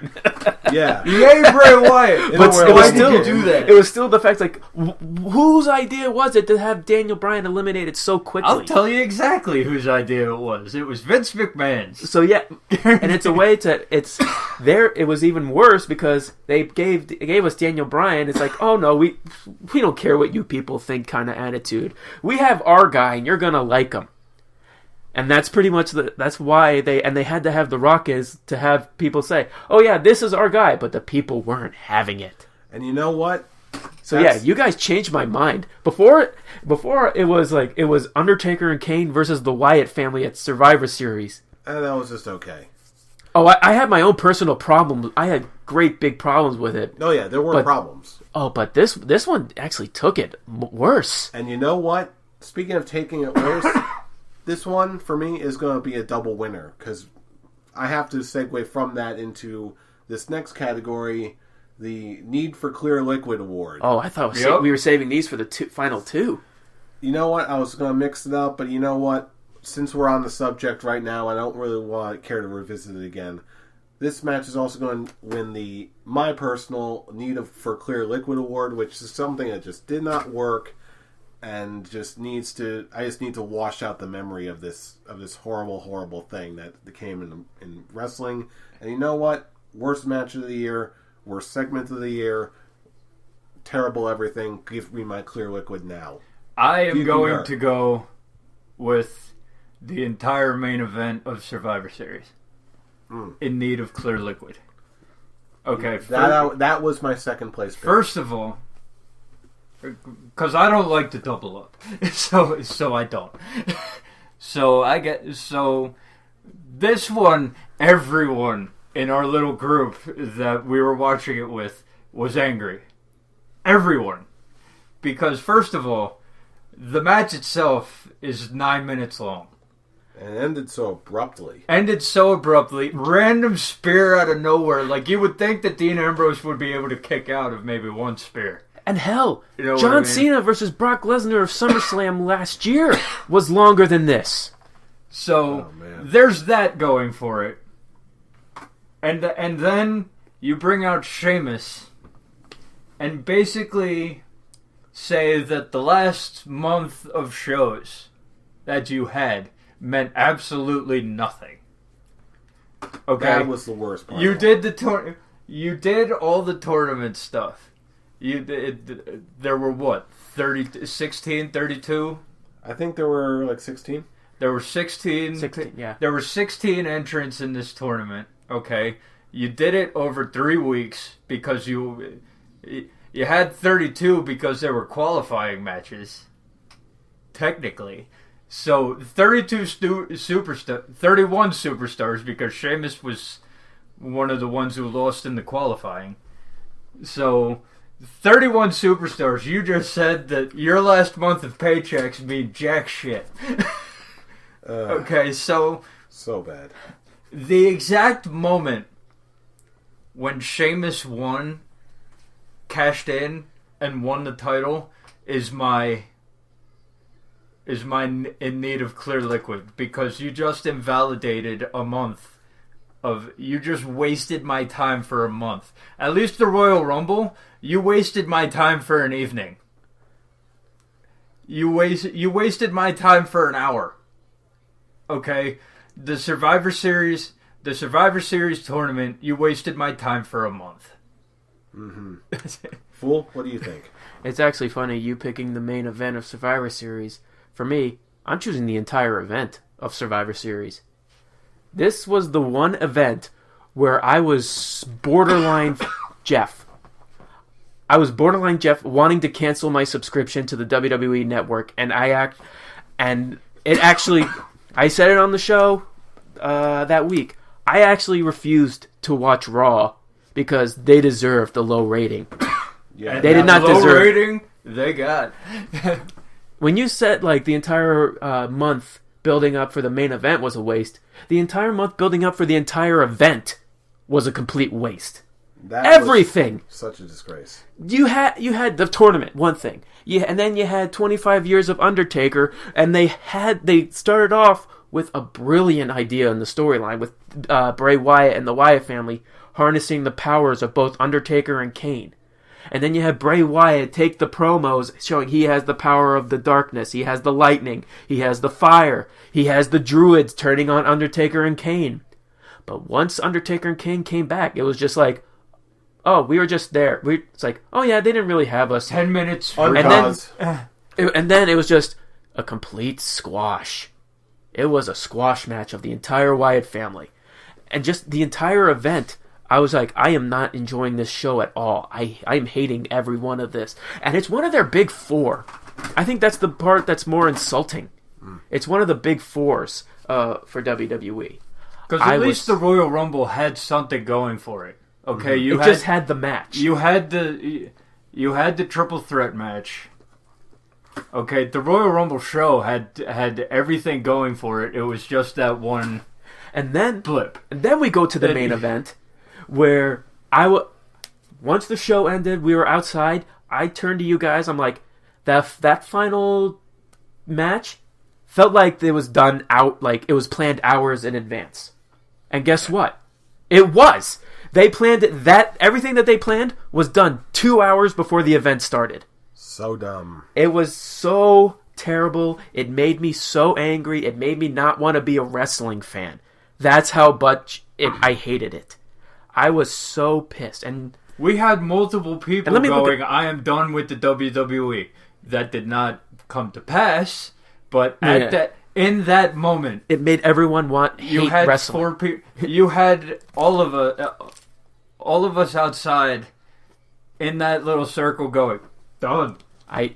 Yeah, yay, Bray Wyatt. But it was still did you do that? It was still the fact, like, whose idea was it to have Daniel Bryan eliminated so quickly? I'll tell you exactly whose idea it was. It was Vince McMahon's. So yeah, and it's a way to It was even worse because they gave us Daniel Bryan. It's like, oh no, we don't care what you people think kind of attitude. We have our guy, and you're gonna like him. And that's pretty much that's why they had to have The Rock to have people say, oh yeah, this is our guy, but the people weren't having it. And you know what? So yeah, you guys changed my mind. Before it was Undertaker and Kane versus the Wyatt family at Survivor Series. And that was just okay. Oh, I had my own personal problems. I had great big problems with it. Oh yeah, there were problems. Oh, but this one actually took it worse. And you know what? Speaking of taking it worse, this one for me is going to be a double winner because I have to segue from that into this next category, the Need for Clear Liquid Award. Oh, I thought we were saving these for the final two. You know what? I was going to mix it up, but you know what? Since we're on the subject right now, I don't really care to revisit it again. This match is also going to win my personal Need for Clear Liquid Award, which is something that just did not work and I just need to wash out the memory of this horrible, horrible thing that came in wrestling. And you know what? Worst match of the year, worst segment of the year, terrible everything. Give me my Clear Liquid now. I am going to go with the entire main event of Survivor Series. In need of Clear Liquid. Okay. That was my second place pick. First of all, because I don't like to double up. So I don't. So this one, everyone in our little group that we were watching it with was angry. Everyone. Because first of all, the match itself is 9 minutes long. And ended so abruptly. Random spear out of nowhere. Like, you would think that Dean Ambrose would be able to kick out of maybe one spear. And hell, John Cena versus Brock Lesnar of SummerSlam last year was longer than this. So, there's that going for it. And then you bring out Sheamus and basically say that the last month of shows that you had meant absolutely nothing. Okay, that was the worst part. You did all the tournament stuff. There were what? 16, 32? I think there were like 16. There were 16. 16, yeah. There were 16 entrants in this tournament. Okay, you did it over 3 weeks because you had 32 because there were qualifying matches. Technically. So 31 superstars because Sheamus was one of the ones who lost in the qualifying. So 31 superstars. You just said that your last month of paychecks mean jack shit. Okay, so bad. The exact moment when Sheamus cashed in and won the title is my in need of Clear Liquid because you just invalidated a month you just wasted my time for a month. At least the Royal Rumble, you wasted my time for an evening. You wasted my time for an hour. Okay? The Survivor Series tournament, you wasted my time for a month. Mm-hmm. Fool, what do you think? It's actually funny you picking the main event of Survivor Series. For me, I'm choosing the entire event of Survivor Series. This was the one event where I was borderline Jeff. I was borderline Jeff wanting to cancel my subscription to the WWE Network, and I said it on the show that week. I actually refused to watch Raw because they deserved the low rating. Yeah, they did not deserve rating. They got. When you said like the entire month building up for the main event was a waste, the entire month building up for the entire event was a complete waste. Everything. Such a disgrace. You had the tournament, one thing. And then you had 25 years of Undertaker, and they started off with a brilliant idea in the storyline with Bray Wyatt and the Wyatt family harnessing the powers of both Undertaker and Kane. And then you have Bray Wyatt take the promos showing he has the power of the darkness, he has the lightning, he has the fire, he has the druids turning on Undertaker and Kane. But once Undertaker and Kane came back, it was just like, oh, we were just there. It's like, oh yeah, they didn't really have us. 10 minutes. And then it was just a complete squash. It was a squash match of the entire Wyatt family. And just the entire event, I was like, I am not enjoying this show at all. I am hating every one of this. And it's one of their big four. I think that's the part that's more insulting. It's one of the big fours for WWE. Because at least the Royal Rumble had something going for it. Okay, it just had the match. You had the triple threat match. Okay, the Royal Rumble show had everything going for it. It was just that one blip. And then we go to the main event, where once the show ended, we were outside. I turned to you guys. I'm like, that final match felt like it was done out, like it was planned hours in advance. And guess what? It was. They planned it. Everything that they planned was done 2 hours before the event started. So dumb. It was so terrible. It made me so angry. It made me not want to be a wrestling fan. That's how much I hated it. I was so pissed. And we had multiple people going, I am done with the WWE. That did not come to pass, but in that moment, it made everyone hate wrestling. You had all of us outside in that little circle going, done. I'm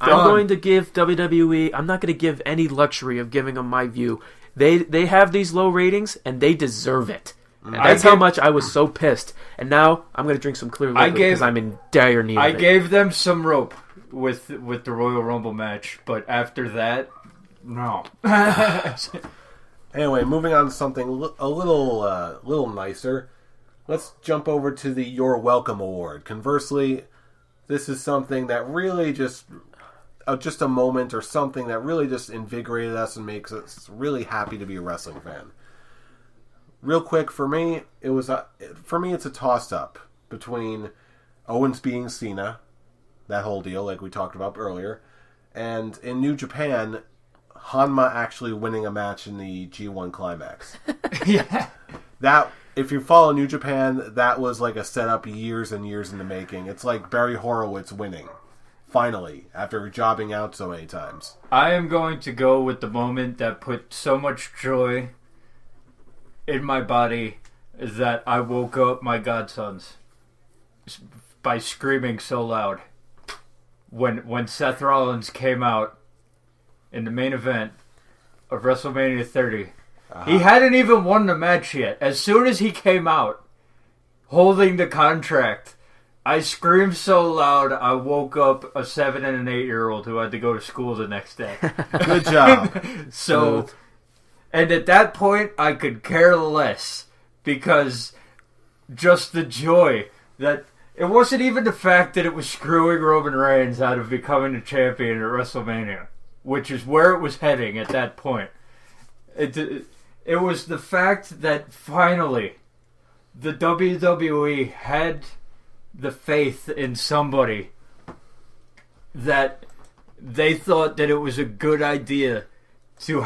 going to give WWE. I'm not going to give any luxury of giving them my view. They have these low ratings and they deserve it. And that's how much I was so pissed. And now I'm going to drink some clear liquid because I'm in dire need of it. I gave them some rope with the Royal Rumble match, but after that, no. Anyway, moving on to something a little nicer. Let's jump over to the You're Welcome Award. Conversely, this is something that really just a moment or something that really just invigorated us and makes us really happy to be a wrestling fan. Real quick, for me, it's a toss-up between Owens being Cena, that whole deal, like we talked about earlier, and in New Japan, Hanma actually winning a match in the G1 Climax. Yeah. That, if you follow New Japan, that was like a setup years and years in the making. It's like Barry Horowitz winning, finally, after jobbing out so many times. I am going to go with the moment that put so much joy in my body that I woke up my godsons by screaming so loud. When Seth Rollins came out in the main event of WrestleMania 30, he hadn't even won the match yet. As soon as he came out, holding the contract, I screamed so loud I woke up a 7 and an 8-year-old who had to go to school the next day. Good job. So, and at that point, I could care less because just the joy that. It wasn't even the fact that it was screwing Roman Reigns out of becoming the champion at WrestleMania, which is where it was heading at that point. It was the fact that finally the WWE had the faith in somebody that they thought that it was a good idea to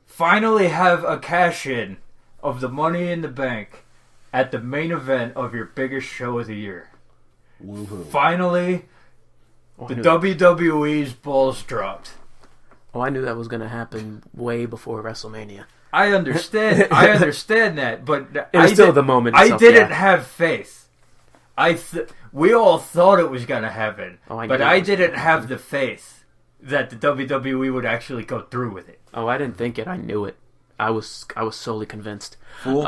finally have a cash-in of the Money in the Bank at the main event of your biggest show of the year. Woohoo. Finally, the WWE's balls dropped. Oh, I knew that was going to happen way before WrestleMania. I understand. I understand that, but it was still the moment. I didn't have faith. We all thought it was going to happen, but I didn't have the faith that the WWE would actually go through with it. Oh, I didn't think it. I knew it. I was solely convinced. Fool,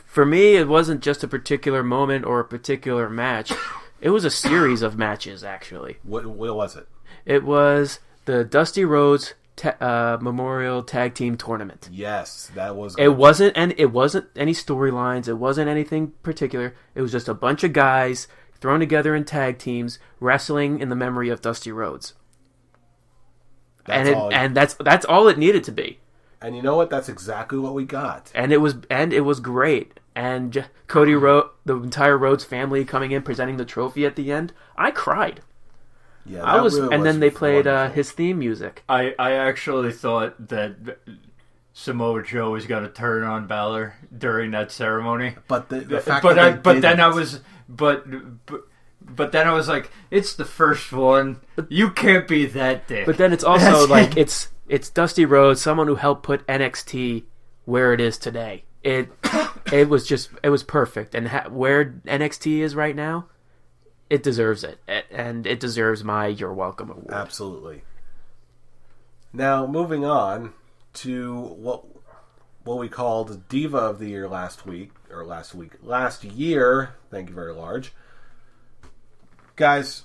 for me, it wasn't just a particular moment or a particular match. It was a series of matches, actually. What was it? It was the Dusty Rhodes Memorial Tag Team Tournament. Yes, that was. It wasn't any storylines. It wasn't anything particular. It was just a bunch of guys thrown together in tag teams wrestling in the memory of Dusty Rhodes. That's all it needed to be. And you know what? That's exactly what we got. And it was great. And Cody Rhodes, the entire Rhodes family coming in, presenting the trophy at the end. I cried. Yeah, then they played his theme music. I actually thought that Samoa Joe was going to turn on Balor during that ceremony. But the fact But then I was like, it's the first one. You can't be that dick. But then it's also like it's Dusty Rhodes, someone who helped put NXT where it is today. it was perfect. And where NXT is right now, it deserves it, and it deserves my "You're Welcome" award. Absolutely. Now, moving on to what we called Diva of the Year last year. Thank you very large. Guys,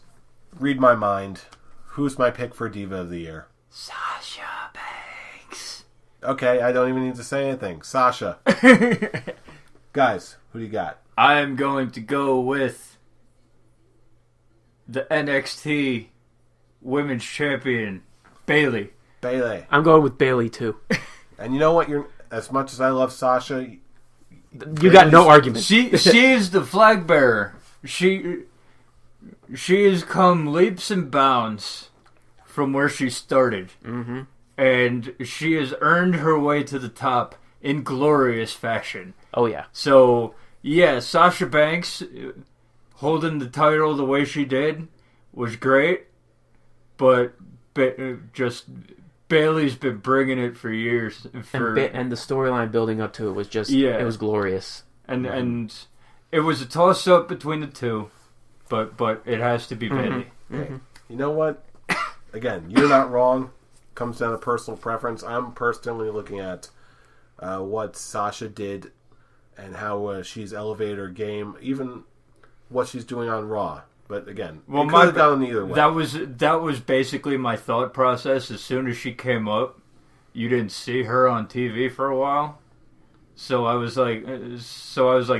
read my mind. Who's my pick for Diva of the Year? Sasha Banks. Okay, I don't even need to say anything. Sasha. Guys, who do you got? I am going to go with the NXT Women's Champion, Bayley. Bayley. I'm going with Bayley too. And you know what? As much as I love Sasha, you got no argument. She is the flag bearer. She has come leaps and bounds from where she started. Mm-hmm. And she has earned her way to the top in glorious fashion. Oh, yeah. So, yeah, Sasha Banks holding the title the way she did was great. But just Bayley's been bringing it for years. And the storyline building up to it was just, it was glorious. And it was a toss-up between the two. But it has to be Bayley. Mm-hmm. You know what? Again, you're not wrong. Comes down to personal preference. I'm personally looking at what Sasha did and how she's elevated her game, even what she's doing on Raw. But again, it could have gone either way. That was basically my thought process. As soon as she came up, you didn't see her on TV for a while. So I was like,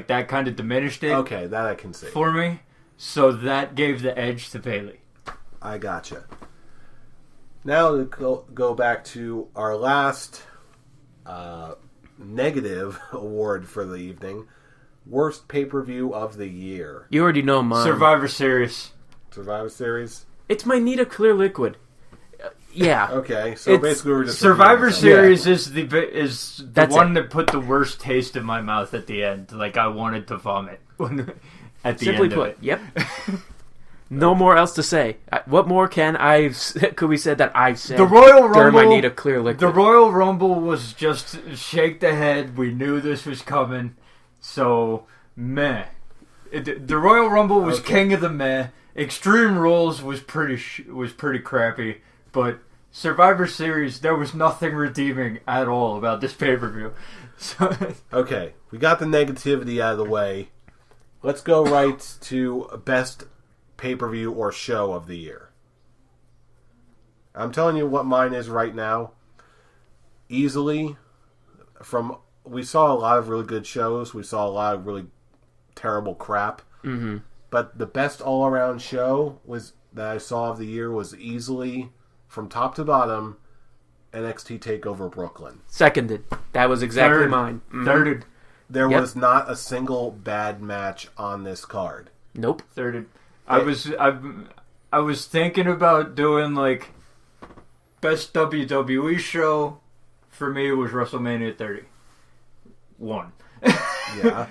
that kind of diminished it. Okay, that I can see for me. So that gave the edge to Bayley. I gotcha. Now to go back to our last negative award for the evening. Worst pay-per-view of the year. You already know mine. Survivor Series. Survivor Series? It's my Nita Clear Liquid. Yeah. Okay, so basically we're just... Survivor Series is the one that put the worst taste in my mouth at the end. Like, I wanted to vomit at the Simply end put, of it. Yep. No more else to say. What more could we say that I said the Royal Rumble, during my Nita Clear Liquid? The Royal Rumble was just shake the head. We knew this was coming. So, meh. The Royal Rumble was king of the meh. Extreme Rules was pretty crappy. But Survivor Series, there was nothing redeeming at all about this pay-per-view. So, okay, we got the negativity out of the way. Let's go right to best pay-per-view or show of the year. I'm telling you what mine is right now. Easily, we saw a lot of really good shows. We saw a lot of really terrible crap. Mm-hmm. But the best all-around show that I saw of the year was easily, from top to bottom, NXT TakeOver Brooklyn. Seconded. That was exactly mine. Mm-hmm. Thirded. There was not a single bad match on this card. Nope. Thirded. I was thinking about doing like best WWE show. For me, it was WrestleMania 31. Yeah.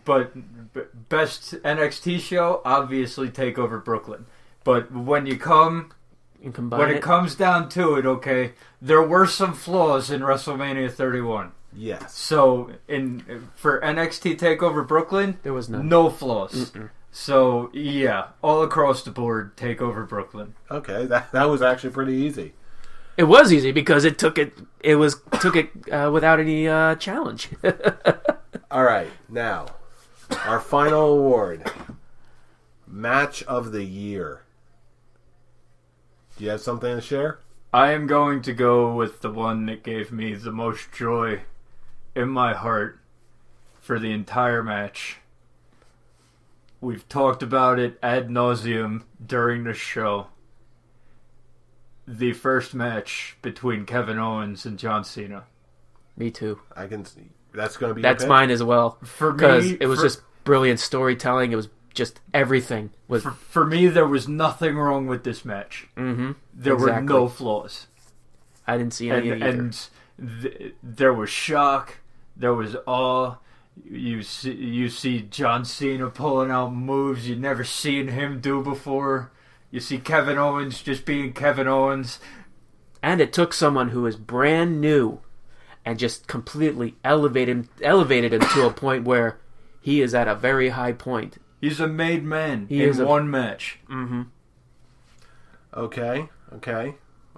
But best NXT show, obviously TakeOver Brooklyn. But when it comes down to it, okay, there were some flaws in WrestleMania 31. Yes. So for NXT TakeOver Brooklyn, there was none. No flaws. Mm-mm. So yeah, all across the board, TakeOver Brooklyn. Okay, that was actually pretty easy. It was easy because it took it without any challenge. All right, now our final award, Match of the Year. Do you have something to share? I am going to go with the one that gave me the most joy in my heart for the entire match. We've talked about it ad nauseum during the show. The first match between Kevin Owens and John Cena. Me too. I can see that's going to be. That's mine as well. For me, because it was just brilliant storytelling. It was just everything. For me, there was nothing wrong with this match. Mm-hmm. There were no flaws. I didn't see any either. And there was shock. There was awe. You see John Cena pulling out moves you'd never seen him do before. You see Kevin Owens just being Kevin Owens. And it took someone who is brand new and just completely elevated him to a point where he is at a very high point. He's a made man in one match. Mm-hmm. Okay.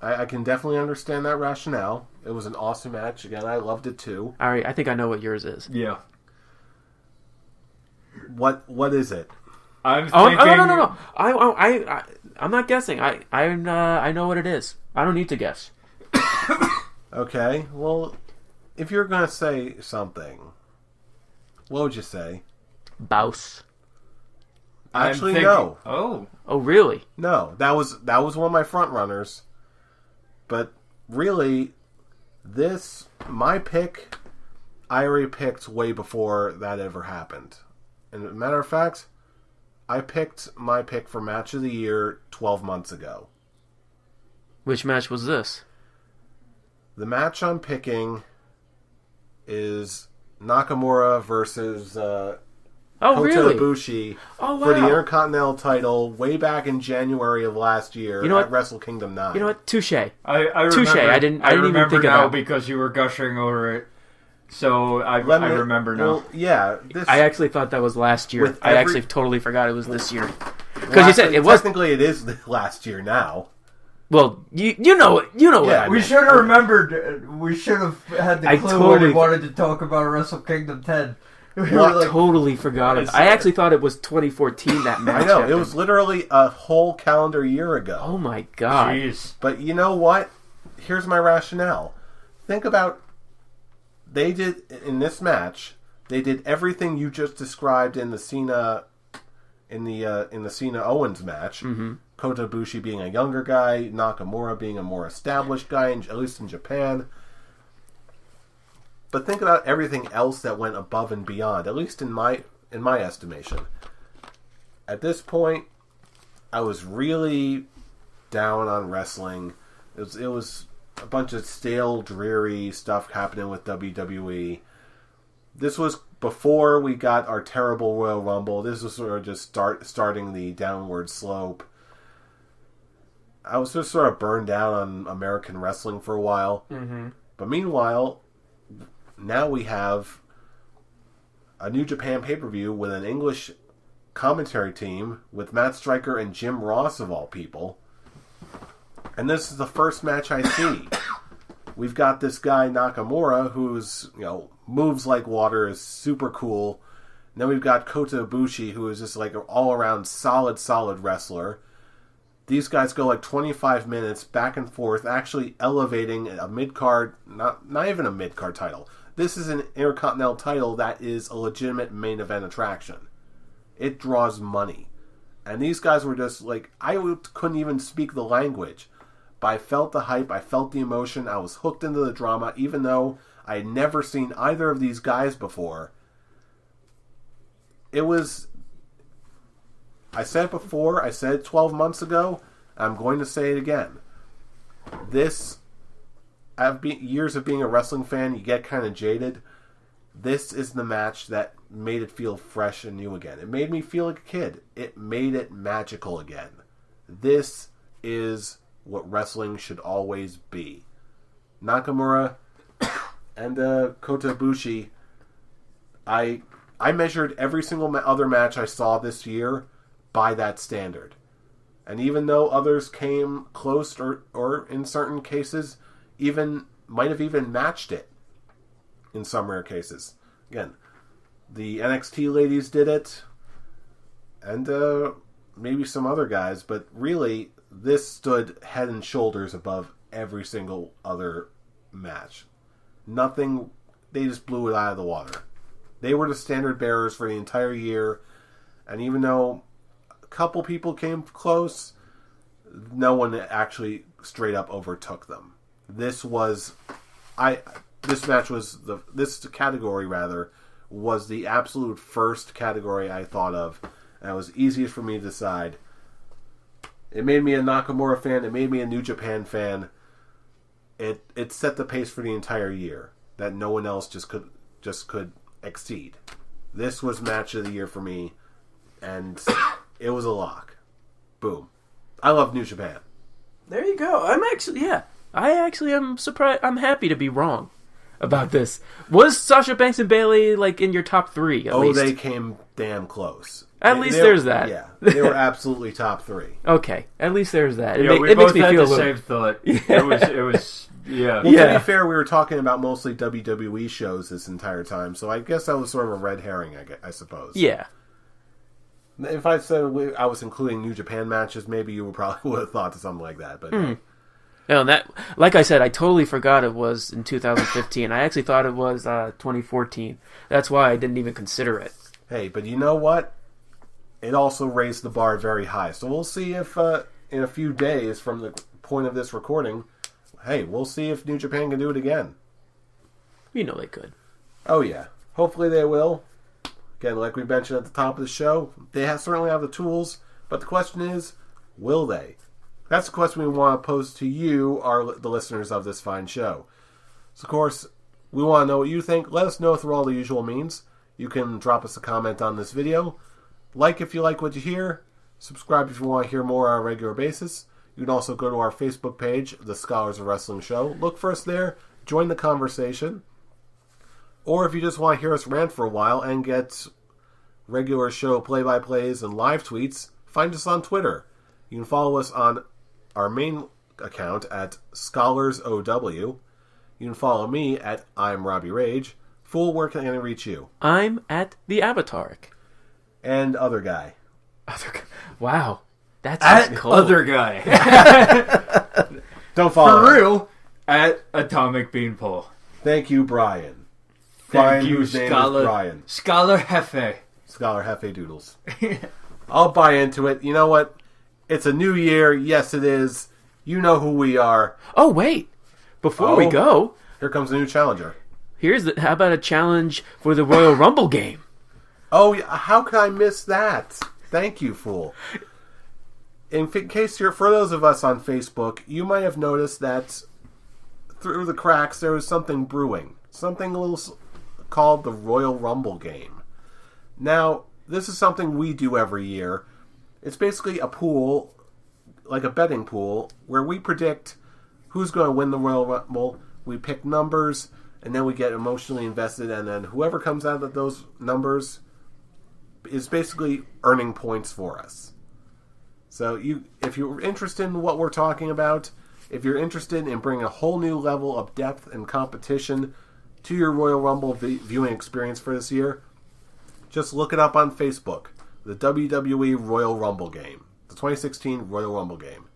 I can definitely understand that rationale. It was an awesome match. Again, I loved it too. All right, I think I know what yours is. Yeah. What is it? I'm thinking... No. I'm not guessing. I know what it is. I don't need to guess. Okay. Well, if you're gonna say something, what would you say? Bouse. Actually, no. Oh, really? No, that was one of my front runners. But really, my pick, I already picked way before that ever happened. And as a matter of fact, I picked my pick for match of the year 12 months ago. Which match was this? The match I'm picking is Nakamura versus Kota really? Ibushi Oh, wow. for the Intercontinental title way back in January of last year at Wrestle Kingdom 9. You know what? Touche. I remember, Touche. I didn't even think now of that because you were gushing over it. So I remember now. Well, yeah. I actually thought that was last year. I actually totally forgot it was this year. Because Well, you said it was. technically it is last year now. Well, you know what I We meant. should have remembered. We should have had the clue when we wanted to talk about Wrestle Kingdom 10. We were Totally forgot it. I actually thought it was 2014 that match. I know, happened. it was literally a whole calendar year ago. Oh my god. Jeez. But you know what? Here's my rationale. Think about, they did, in this match, they did everything you just described in the Cena Owens match. Mm-hmm. Kota Ibushi being a younger guy, Nakamura being a more established guy, at least in Japan. But think about everything else that went above and beyond, at least in my estimation. At this point, I was really down on wrestling. It was a bunch of stale, dreary stuff happening with WWE. This was before we got our terrible Royal Rumble. This was sort of just starting the downward slope. I was just sort of burned out on American wrestling for a while. Mm-hmm. But meanwhile, now we have a New Japan pay-per-view with an English commentary team with Matt Striker and Jim Ross of all people. And this is the first match I see. We've got this guy Nakamura who's, moves like water, is super cool. And then we've got Kota Ibushi who is just like an all-around solid wrestler. These guys go like 25 minutes back and forth, actually elevating a mid-card, not even a mid-card title. This is an Intercontinental title that is a legitimate main event attraction. It draws money. And these guys were just like, I couldn't even speak the language. But I felt the hype, I felt the emotion, I was hooked into the drama, even though I had never seen either of these guys before. It was... I said it before, I said it 12 months ago, I'm going to say it again. Years of being a wrestling fan, you get kind of jaded. This is the match that made it feel fresh and new again. It made me feel like a kid. It made it magical again. This is what wrestling should always be. Nakamura and Kota Ibushi, I measured every single other match I saw this year by that standard. And even though others came close or in certain cases might have even matched it in some rare cases. Again, the NXT ladies did it and maybe some other guys, but really this stood head and shoulders above every single other match. Nothing, they just blew it out of the water. They were the standard bearers for the entire year, and even though couple people came close, no one actually straight up overtook them. This category was the absolute first category I thought of, and it was easiest for me to decide. It made me a Nakamura fan, it made me a New Japan fan. It set the pace for the entire year that no one else just could exceed. This was match of the year for me, and it was a lock. Boom. I love New Japan. There you go. I actually am surprised. I'm happy to be wrong. about this. Was Sasha Banks and Bayley like in your top 3? At least? They came damn close. At least there's that. Yeah, they were absolutely top 3. Okay, at least there's that. We it both makes me had feel the a little... same thought. It was. Yeah. Well, to be fair, we were talking about mostly WWE shows this entire time, so I guess that was sort of a red herring, I suppose. Yeah. If I said I was including New Japan matches, maybe you would have thought of something like that. But no, that, like I said, I totally forgot it was in 2015. I actually thought it was 2014. That's why I didn't even consider it. Hey, but you know what? It also raised the bar very high. So we'll see if in a few days from the point of this recording, we'll see if New Japan can do it again. You know they could. Oh, yeah. Hopefully they will. Again, like we mentioned at the top of the show, they certainly have the tools, but the question is, will they? That's the question we want to pose to you, the listeners of this fine show. So, of course, we want to know what you think. Let us know through all the usual means. You can drop us a comment on this video. Like if you like what you hear. Subscribe if you want to hear more on a regular basis. You can also go to our Facebook page, The Scholars of Wrestling Show. Look for us there. Join the conversation. Or if you just want to hear us rant for a while and get regular show play-by-plays and live tweets, find us on Twitter. You can follow us on our main account at ScholarsOW. You can follow me at I'm Robbie Rage. Fool, where can I reach you? I'm at the Avatar. And other guy. Wow. That's at cool. Other guy. Don't follow For real, at Atomic Beanpole. Thank you, Brian. Thank you, whose name is Brian. Scholar Hefe. Scholar Hefe Doodles. I'll buy into it. You know what? It's a new year. Yes, it is. You know who we are. Oh, wait. Before we go... Here comes a new challenger. How about a challenge for the Royal Rumble game? Oh, how could I miss that? Thank you, fool. In case for those of us on Facebook, you might have noticed that through the cracks there was something brewing. Something a little called the Royal Rumble game. Now, this is something we do every year. It's basically a pool, like a betting pool, where we predict who's going to win the Royal Rumble. We pick numbers, and then we get emotionally invested, and then whoever comes out of those numbers is basically earning points for us. So if you're interested in what we're talking about, if you're interested in bringing a whole new level of depth and competition to your Royal Rumble viewing experience for this year, just look it up on Facebook. The WWE Royal Rumble game. The 2016 Royal Rumble game.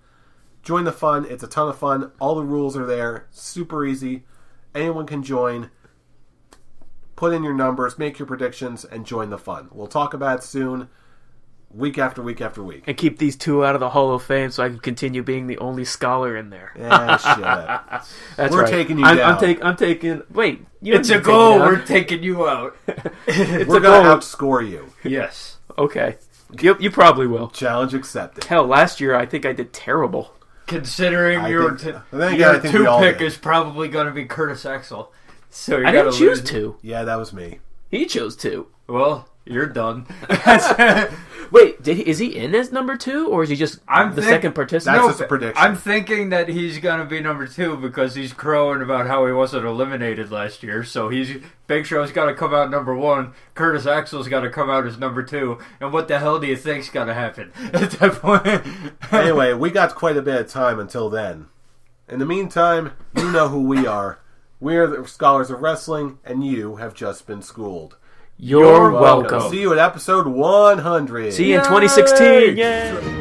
Join the fun. It's a ton of fun. All the rules are there. Super easy. Anyone can join. Put in your numbers, make your predictions, and join the fun. We'll talk about it soon, week after week after week. And keep these two out of the Hall of Fame so I can continue being the only scholar in there. Yeah, shut up. We're taking you down. I'm taking... Wait. It's a goal. We're taking you out. We're going to outscore you. Yes. Okay. You probably will. Challenge accepted. Hell, last year I think I did terrible. Considering your two pick is probably going to be Curtis Axel. So I didn't choose two. Yeah, that was me. He chose two. Well, you're done. Wait, is he in as number 2, or is he just second participant? That's just a prediction. I'm thinking that he's going to be number 2 because he's crowing about how he wasn't eliminated last year. So Big Show's got to come out number 1. Curtis Axel's got to come out as number 2. And what the hell do you think's going to happen at that point? Anyway, we got quite a bit of time until then. In the meantime, you know who we are. We are the Scholars of Wrestling, and you have just been schooled. You're welcome. See you at episode 100. See you in 2016. Yay!